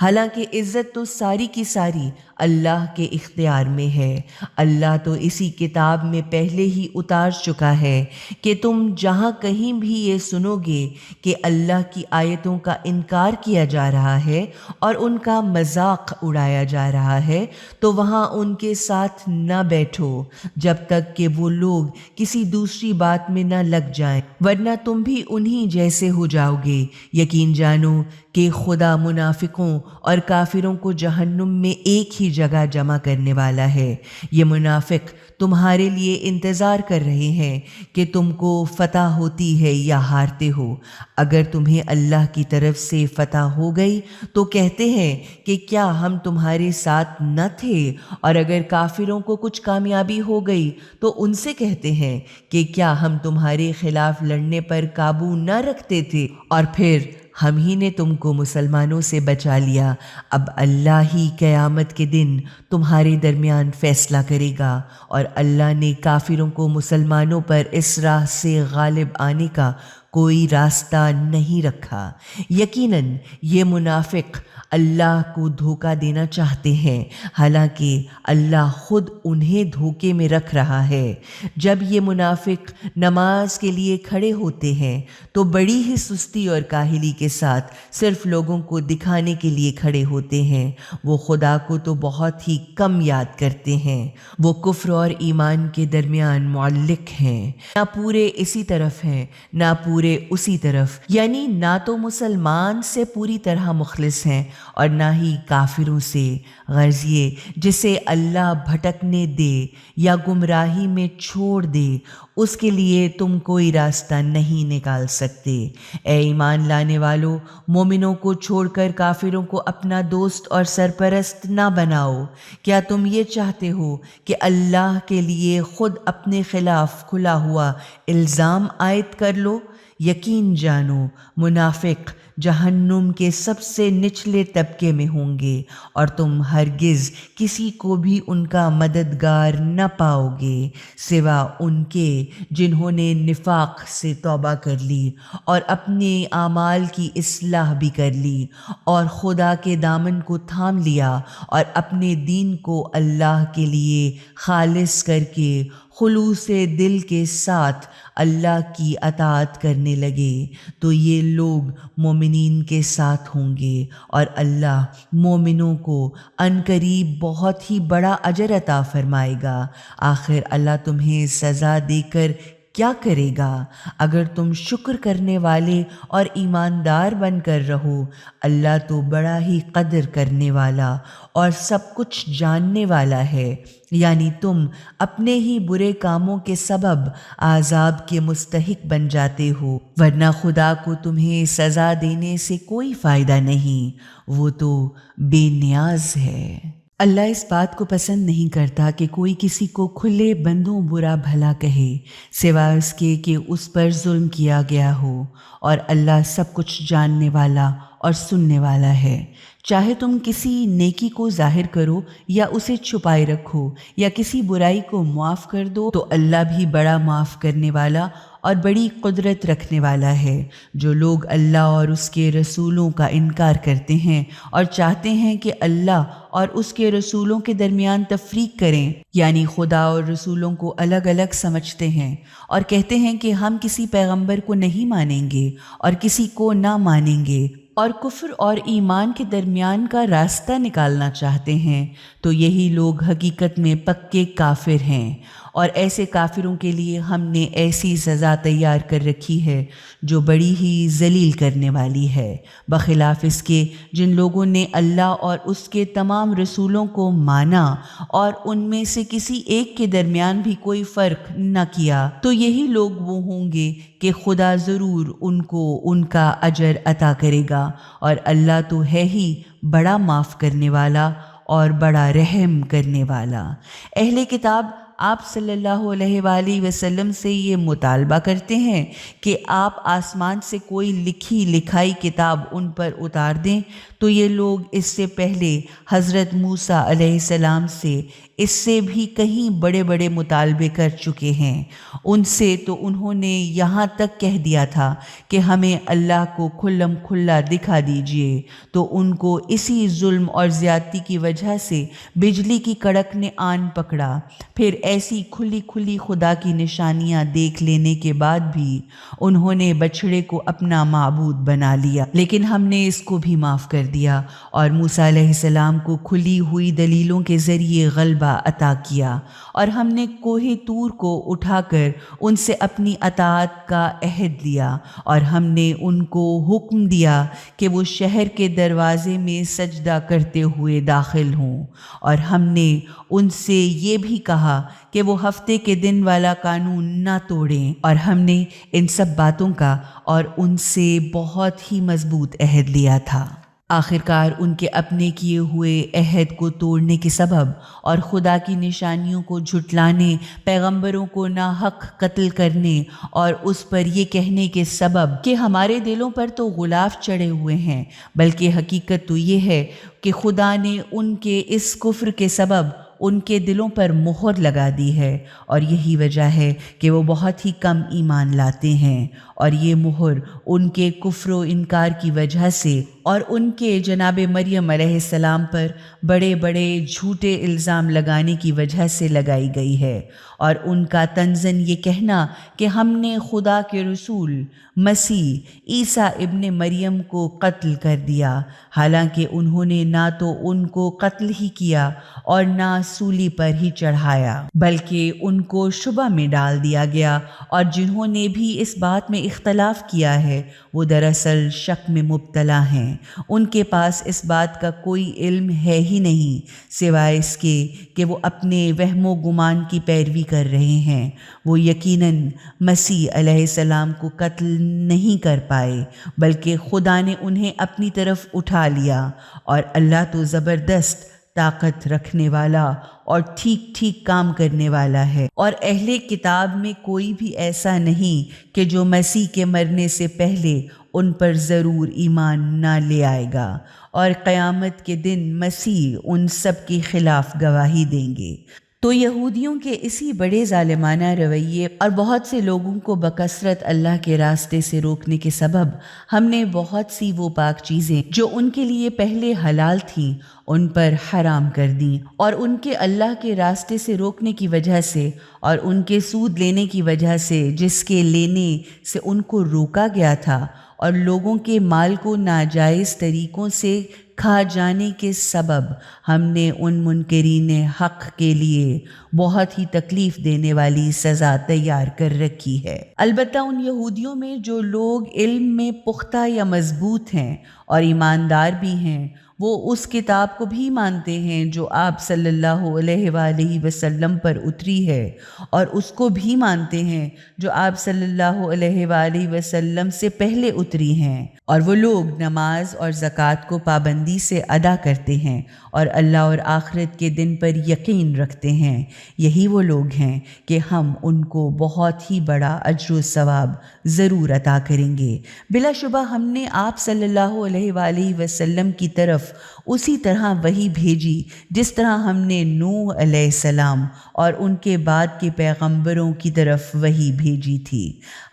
حالانکہ عزت تو ساری کی ساری اللہ کے اختیار میں ہے۔ اللہ تو اسی کتاب میں پہلے ہی اتار چکا ہے کہ تم جہاں کہیں بھی یہ سنو گے کہ اللہ کی آیتوں کا انکار کیا جا رہا ہے اور ان کا مذاق اڑایا جا رہا ہے، تو وہاں ان کے ساتھ نہ بیٹھو جب تک کہ وہ لوگ کسی دوسری بات میں نہ لگ جائیں، ورنہ تم بھی انہی جیسے ہو جاؤ گے۔ یقین جانو کہ خدا منافقوں اور کافروں کو جہنم میں ایک ہی جگہ جمع کرنے والا ہے۔ یہ منافق تمہارے لیے انتظار کر رہے ہیں کہ تم کو فتح ہوتی ہے یا ہارتے ہو۔ اگر تمہیں اللہ کی طرف سے فتح ہو گئی تو کہتے ہیں کہ کیا ہم تمہارے ساتھ نہ تھے، اور اگر کافروں کو کچھ کامیابی ہو گئی تو ان سے کہتے ہیں کہ کیا ہم تمہارے خلاف لڑنے پر قابو نہ رکھتے تھے، اور پھر ہم ہی نے تم کو مسلمانوں سے بچا لیا۔ اب اللہ ہی قیامت کے دن تمہارے درمیان فیصلہ کرے گا، اور اللہ نے کافروں کو مسلمانوں پر اس راہ سے غالب آنے کا کوئی راستہ نہیں رکھا۔ یقیناً یہ منافق اللہ کو دھوکہ دینا چاہتے ہیں، حالانکہ اللہ خود انہیں دھوکے میں رکھ رہا ہے۔ جب یہ منافق نماز کے لیے کھڑے ہوتے ہیں تو بڑی ہی سستی اور کاہلی کے ساتھ صرف لوگوں کو دکھانے کے لیے کھڑے ہوتے ہیں۔ وہ خدا کو تو بہت ہی کم یاد کرتے ہیں۔ وہ کفر اور ایمان کے درمیان معلق ہیں، نہ پورے اسی طرف ہیں نہ پورے اسی طرف، یعنی نہ تو مسلمان سے پوری طرح مخلص ہیں اور نہ ہی کافروں سے۔ غرض یہ جسے اللہ بھٹکنے دے یا گمراہی میں چھوڑ دے، اس کے لیے تم کوئی راستہ نہیں نکال سکتے۔ اے ایمان لانے والو، مومنوں کو چھوڑ کر کافروں کو اپنا دوست اور سرپرست نہ بناؤ۔ کیا تم یہ چاہتے ہو کہ اللہ کے لیے خود اپنے خلاف کھلا ہوا الزام عائد کر لو؟ یقین جانو منافق جہنم کے سب سے نچلے طبقے میں ہوں گے، اور تم ہرگز کسی کو بھی ان کا مددگار نہ پاؤ گے سوا ان کے جنہوں نے نفاق سے توبہ کر لی اور اپنے اعمال کی اصلاح بھی کر لی، اور خدا کے دامن کو تھام لیا اور اپنے دین کو اللہ کے لیے خالص کر کے خلوص دل کے ساتھ اللہ کی اطاعت کرنے لگے، تو یہ لوگ مومنین کے ساتھ ہوں گے، اور اللہ مومنوں کو عنقریب بہت ہی بڑا اجر عطا فرمائے گا۔ آخر اللہ تمہیں سزا دے کر کیا کرے گا؟ اگر تم شکر کرنے والے اور ایماندار بن کر رہو۔ اللہ تو بڑا ہی قدر کرنے والا اور سب کچھ جاننے والا ہے، یعنی تم اپنے ہی برے کاموں کے سبب عذاب کے مستحق بن جاتے ہو، ورنہ خدا کو تمہیں سزا دینے سے کوئی فائدہ نہیں، وہ تو بے نیاز ہے۔ اللہ اس بات کو پسند نہیں کرتا کہ کوئی کسی کو کھلے بندوں برا بھلا کہے، سوائے اس کے کہ اس پر ظلم کیا گیا ہو، اور اللہ سب کچھ جاننے والا اور سننے والا ہے۔ چاہے تم کسی نیکی کو ظاہر کرو یا اسے چھپائے رکھو یا کسی برائی کو معاف کر دو، تو اللہ بھی بڑا معاف کرنے والا اور بڑی قدرت رکھنے والا ہے۔ جو لوگ اللہ اور اس کے رسولوں کا انکار کرتے ہیں اور چاہتے ہیں کہ اللہ اور اس کے رسولوں کے درمیان تفریق کریں، یعنی خدا اور رسولوں کو الگ الگ سمجھتے ہیں اور کہتے ہیں کہ ہم کسی پیغمبر کو نہیں مانیں گے اور کسی کو نہ مانیں گے، اور کفر اور ایمان کے درمیان کا راستہ نکالنا چاہتے ہیں تو یہی لوگ حقیقت میں پکے کافر ہیں، اور ایسے کافروں کے لیے ہم نے ایسی سزا تیار کر رکھی ہے جو بڑی ہی ذلیل کرنے والی ہے، بخلاف اس کے جن لوگوں نے اللہ اور اس کے تمام رسولوں کو مانا اور ان میں سے کسی ایک کے درمیان بھی کوئی فرق نہ کیا، تو یہی لوگ وہ ہوں گے کہ خدا ضرور ان کو ان کا اجر عطا کرے گا، اور اللہ تو ہے ہی بڑا معاف کرنے والا اور بڑا رحم کرنے والا۔ اہل کتاب آپ صلی اللہ علیہ وآلہ وسلم سے یہ مطالبہ کرتے ہیں کہ آپ آسمان سے کوئی لکھی لکھائی کتاب ان پر اتار دیں، تو یہ لوگ اس سے پہلے حضرت موسیٰ علیہ السلام سے اس سے بھی کہیں بڑے بڑے مطالبے کر چکے ہیں۔ ان سے تو انہوں نے یہاں تک کہہ دیا تھا کہ ہمیں اللہ کو کھلم کھلا دکھا دیجئے، تو ان کو اسی ظلم اور زیادتی کی وجہ سے بجلی کی کڑک نے آن پکڑا۔ پھر ایسی کھلی کھلی خدا کی نشانیاں دیکھ لینے کے بعد بھی انہوں نے بچھڑے کو اپنا معبود بنا لیا، لیکن ہم نے اس کو بھی معاف کر دیا اور موسیٰ علیہ السلام کو کھلی ہوئی دلیلوں کے ذریعے غلبہ عطا کیا، اور ہم نے کوہ طور کو اٹھا کر ان سے اپنی اطاعت کا عہد لیا، اور ہم نے ان کو حکم دیا کہ وہ شہر کے دروازے میں سجدہ کرتے ہوئے داخل ہوں، اور ہم نے ان سے یہ بھی کہا کہ وہ ہفتے کے دن والا قانون نہ توڑیں، اور ہم نے ان سب باتوں کا اور ان سے بہت ہی مضبوط عہد لیا تھا۔ آخرکار ان کے اپنے کیے ہوئے عہد کو توڑنے کے سبب اور خدا کی نشانیوں کو جھٹلانے، پیغمبروں کو ناحق قتل کرنے اور اس پر یہ کہنے کے سبب کہ ہمارے دلوں پر تو غلاف چڑھے ہوئے ہیں، بلکہ حقیقت تو یہ ہے کہ خدا نے ان کے اس کفر کے سبب ان کے دلوں پر مہر لگا دی ہے، اور یہی وجہ ہے کہ وہ بہت ہی کم ایمان لاتے ہیں، اور یہ مہر ان کے کفر و انکار کی وجہ سے اور ان کے جناب مریم علیہ السلام پر بڑے بڑے جھوٹے الزام لگانے کی وجہ سے لگائی گئی ہے، اور ان کا طنزاً یہ کہنا کہ ہم نے خدا کے رسول مسیح عیسیٰ ابن مریم کو قتل کر دیا، حالانکہ انہوں نے نہ تو ان کو قتل ہی کیا اور نہ سولی پر ہی چڑھایا، بلکہ ان کو شبہ میں ڈال دیا گیا، اور جنہوں نے بھی اس بات میں اختلاف کیا ہے وہ دراصل شک میں مبتلا ہیں۔ ان کے پاس اس بات کا کوئی علم ہے ہی نہیں سوائے اس کے کہ وہ اپنے وہم و گمان کی پیروی کر رہے ہیں۔ وہ یقیناً مسیح علیہ السلام کو قتل نہیں کر پائے، بلکہ خدا نے انہیں اپنی طرف اٹھا لیا، اور اللہ تو زبردست طاقت رکھنے والا اور ٹھیک ٹھیک کام کرنے والا ہے، اور اہل کتاب میں کوئی بھی ایسا نہیں کہ جو مسیح کے مرنے سے پہلے ان پر ضرور ایمان نہ لے آئے گا، اور قیامت کے دن مسیح ان سب کے خلاف گواہی دیں گے۔ تو یہودیوں کے اسی بڑے ظالمانہ رویے اور بہت سے لوگوں کو بکثرت اللہ کے راستے سے روکنے کے سبب ہم نے بہت سی وہ پاک چیزیں جو ان کے لیے پہلے حلال تھیں ان پر حرام کر دیں، اور ان کے اللہ کے راستے سے روکنے کی وجہ سے اور ان کے سود لینے کی وجہ سے جس کے لینے سے ان کو روکا گیا تھا، اور لوگوں کے مال کو ناجائز طریقوں سے کھا جانے کے سبب ہم نے ان منکرین حق کے لیے بہت ہی تکلیف دینے والی سزا تیار کر رکھی ہے۔ البتہ ان یہودیوں میں جو لوگ علم میں پختہ یا مضبوط ہیں اور ایماندار بھی ہیں، وہ اس کتاب کو بھی مانتے ہیں جو آپ صلی اللہ علیہ وآلہ وسلم پر اتری ہے، اور اس کو بھی مانتے ہیں جو آپ صلی اللہ علیہ وآلہ وسلم سے پہلے اتری ہیں، اور وہ لوگ نماز اور زکوٰۃ کو پابندی سے ادا کرتے ہیں اور اللہ اور آخرت کے دن پر یقین رکھتے ہیں۔ یہی وہ لوگ ہیں کہ ہم ان کو بہت ہی بڑا اجر و ثواب ضرور عطا کریں گے۔ بلا شبہ ہم نے آپ صلی اللہ علیہ وآلہ وسلم کی طرف اسی طرح وحی بھیجی جس طرح ہم نے نوح علیہ السلام اور ان کے بعد کے پیغمبروں کی طرف وحی بھیجی تھی۔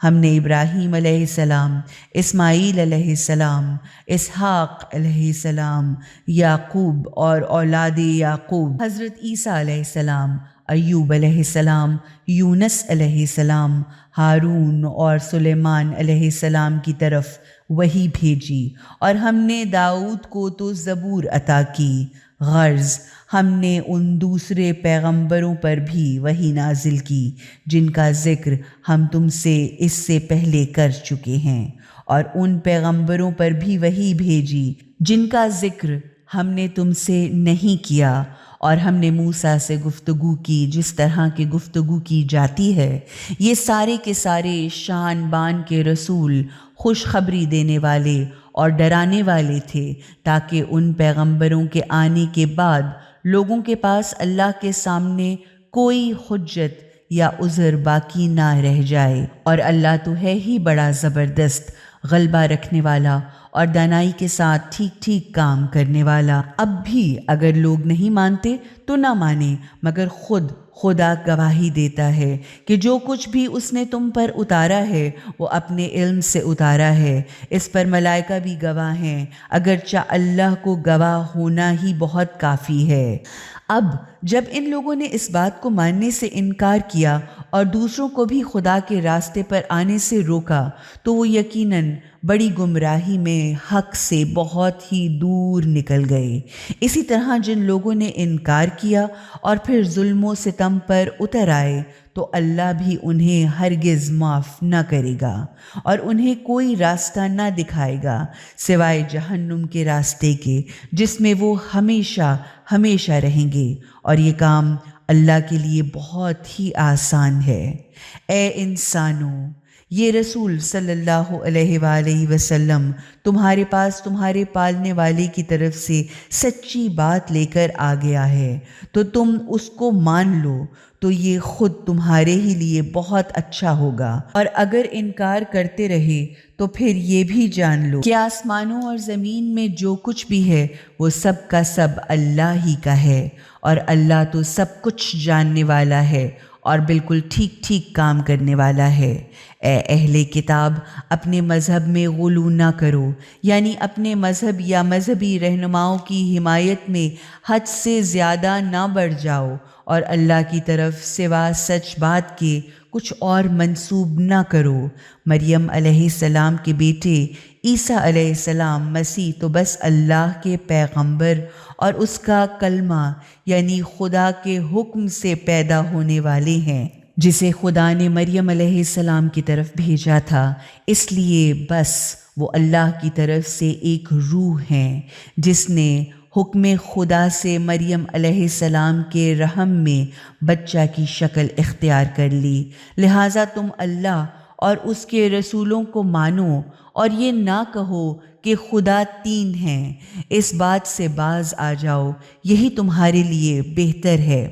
ہم نے ابراہیم علیہ السلام، اسماعیل علیہ السلام، اسحاق علیہ السلام، یعقوب اور اولاد یعقوب، حضرت عیسیٰ علیہ السلام، ایوب علیہ السلام، یونس علیہ السلام، ہارون اور سلیمان علیہ السلام کی طرف وہی بھیجی، اور ہم نے داؤد کو تو زبور عطا کی، غرض ہم نے ان دوسرے پیغمبروں پر بھی وہی نازل کی جن کا ذکر ہم تم سے اس سے پہلے کر چکے ہیں، اور ان پیغمبروں پر بھی وہی بھیجی جن کا ذکر ہم نے تم سے نہیں کیا، اور ہم نے موسیٰ سے گفتگو کی جس طرح کی گفتگو کی جاتی ہے۔ یہ سارے کے سارے شان بان کے رسول خوشخبری دینے والے اور ڈرانے والے تھے، تاکہ ان پیغمبروں کے آنے کے بعد لوگوں کے پاس اللہ کے سامنے کوئی حجت یا عذر باقی نہ رہ جائے، اور اللہ تو ہے ہی بڑا زبردست غلبہ رکھنے والا اور دانائی کے ساتھ ٹھیک ٹھیک کام کرنے والا۔ اب بھی اگر لوگ نہیں مانتے تو نہ مانیں، مگر خدا گواہی دیتا ہے کہ جو کچھ بھی اس نے تم پر اتارا ہے وہ اپنے علم سے اتارا ہے۔ اس پر ملائکہ بھی گواہ ہیں، اگرچہ اللہ کو گواہ ہونا ہی بہت کافی ہے۔ اب جب ان لوگوں نے اس بات کو ماننے سے انکار کیا اور دوسروں کو بھی خدا کے راستے پر آنے سے روکا، تو وہ یقیناً بڑی گمراہی میں حق سے بہت ہی دور نکل گئے۔ اسی طرح جن لوگوں نے انکار کیا اور پھر ظلم و ستم پر اتر آئے، تو اللہ بھی انہیں ہرگز معاف نہ کرے گا اور انہیں کوئی راستہ نہ دکھائے گا سوائے جہنم کے راستے کے، جس میں وہ ہمیشہ ہمیشہ رہیں گے، اور یہ کام اللہ کے لیے بہت ہی آسان ہے۔ اے انسانوں، یہ رسول صلی اللہ علیہ وآلہ وسلم تمہارے پاس تمہارے پالنے والے کی طرف سے سچی بات لے کر آ گیا ہے، تو تم اس کو مان لو تو یہ خود تمہارے ہی لیے بہت اچھا ہوگا، اور اگر انکار کرتے رہے تو پھر یہ بھی جان لو کہ آسمانوں اور زمین میں جو کچھ بھی ہے وہ سب کا سب اللہ ہی کا ہے، اور اللہ تو سب کچھ جاننے والا ہے اور بالکل ٹھیک ٹھیک کام کرنے والا ہے۔ اے اہل کتاب، اپنے مذہب میں غلو نہ کرو، یعنی اپنے مذہب یا مذہبی رہنماؤں کی حمایت میں حد سے زیادہ نہ بڑھ جاؤ، اور اللہ کی طرف سوا سچ بات کے کچھ اور منسوب نہ کرو۔ مریم علیہ السلام کے بیٹے عیسیٰ علیہ السلام مسیح تو بس اللہ کے پیغمبر اور اس کا کلمہ یعنی خدا کے حکم سے پیدا ہونے والے ہیں، جسے خدا نے مریم علیہ السلام کی طرف بھیجا تھا، اس لیے بس وہ اللہ کی طرف سے ایک روح ہیں جس نے حکم خدا سے مریم علیہ السلام کے رحم میں بچہ کی شکل اختیار کر لی۔ لہٰذا تم اللہ اور اس کے رسولوں کو مانو اور یہ نہ کہو کہ خدا تین ہیں، اس بات سے باز آ جاؤ، یہی تمہارے لیے بہتر ہے۔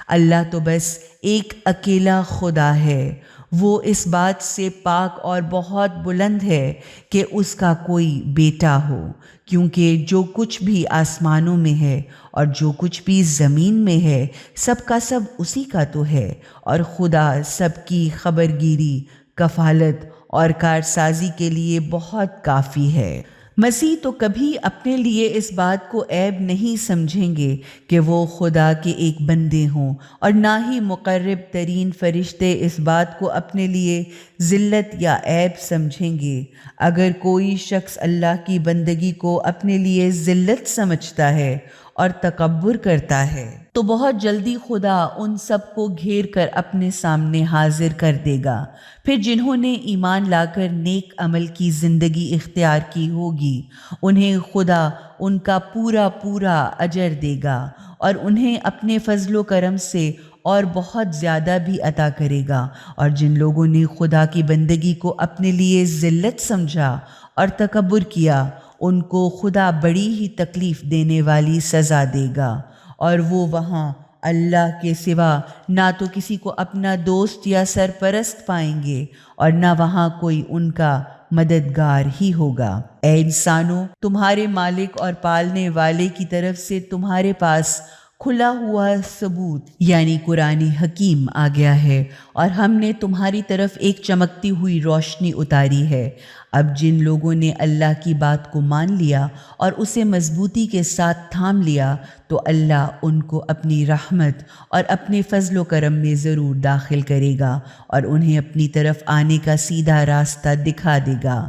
اللہ تو بس ایک اکیلا خدا ہے، وہ اس بات سے پاک اور بہت بلند ہے کہ اس کا کوئی بیٹا ہو، کیونکہ جو کچھ بھی آسمانوں میں ہے اور جو کچھ بھی زمین میں ہے سب کا سب اسی کا تو ہے، اور خدا سب کی خبرگیری، کفالت اور کارسازی کے لیے بہت کافی ہے۔ مسیح تو کبھی اپنے لیے اس بات کو عیب نہیں سمجھیں گے کہ وہ خدا کے ایک بندے ہوں، اور نہ ہی مقرب ترین فرشتے اس بات کو اپنے لیے ذلت یا عیب سمجھیں گے۔ اگر کوئی شخص اللہ کی بندگی کو اپنے لیے ذلت سمجھتا ہے اور تکبر کرتا ہے تو بہت جلدی خدا ان سب کو گھیر کر اپنے سامنے حاضر کر دے گا۔ پھر جنہوں نے ایمان لا کر نیک عمل کی زندگی اختیار کی ہوگی، انہیں خدا ان کا پورا پورا اجر دے گا اور انہیں اپنے فضل و کرم سے اور بہت زیادہ بھی عطا کرے گا، اور جن لوگوں نے خدا کی بندگی کو اپنے لیے ذلت سمجھا اور تکبر کیا، ان کو خدا بڑی ہی تکلیف دینے والی سزا دے گا، اور وہ وہاں اللہ کے سوا نہ تو کسی کو اپنا دوست یا سرپرست پائیں گے اور نہ وہاں کوئی ان کا مددگار ہی ہوگا۔ اے انسانوں، تمہارے مالک اور پالنے والے کی طرف سے تمہارے پاس کھلا ہوا ثبوت یعنی قرآن حکیم آ گیا ہے، اور ہم نے تمہاری طرف ایک چمکتی ہوئی روشنی اتاری ہے۔ اب جن لوگوں نے اللہ کی بات کو مان لیا اور اسے مضبوطی کے ساتھ تھام لیا تو اللہ ان کو اپنی رحمت اور اپنے فضل و کرم میں ضرور داخل کرے گا اور انہیں اپنی طرف آنے کا سیدھا راستہ دکھا دے گا۔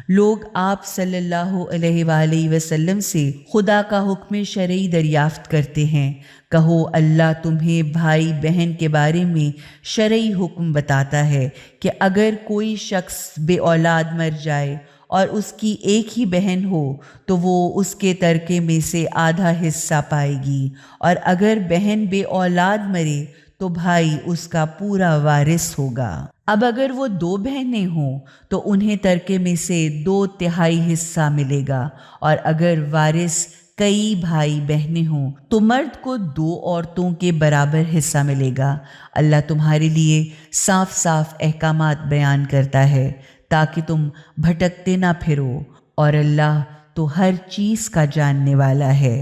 لوگ آپ صلی اللہ علیہ وآلہ وسلم سے خدا کا حکم شرعی دریافت کرتے ہیں۔ کہو اللہ تمہیں بھائی بہن کے بارے میں شرعی حکم بتاتا ہے کہ اگر کوئی شخص بے اولاد مر جائے اور اس کی ایک ہی بہن ہو تو وہ اس کے ترکے میں سے آدھا حصہ پائے گی، اور اگر بہن بے اولاد مرے تو بھائی اس کا پورا وارث ہوگا۔ اب اگر وہ 2 بہنیں ہوں تو انہیں ترکے میں سے 2/3 حصہ ملے گا، اور اگر وارث کئی بھائی بہنیں ہوں تو مرد کو 2 عورتوں کے برابر حصہ ملے گا۔ اللہ تمہارے لیے صاف صاف احکامات بیان کرتا ہے تاکہ تم بھٹکتے نہ پھرو، اور اللہ تو ہر چیز کا جاننے والا ہے۔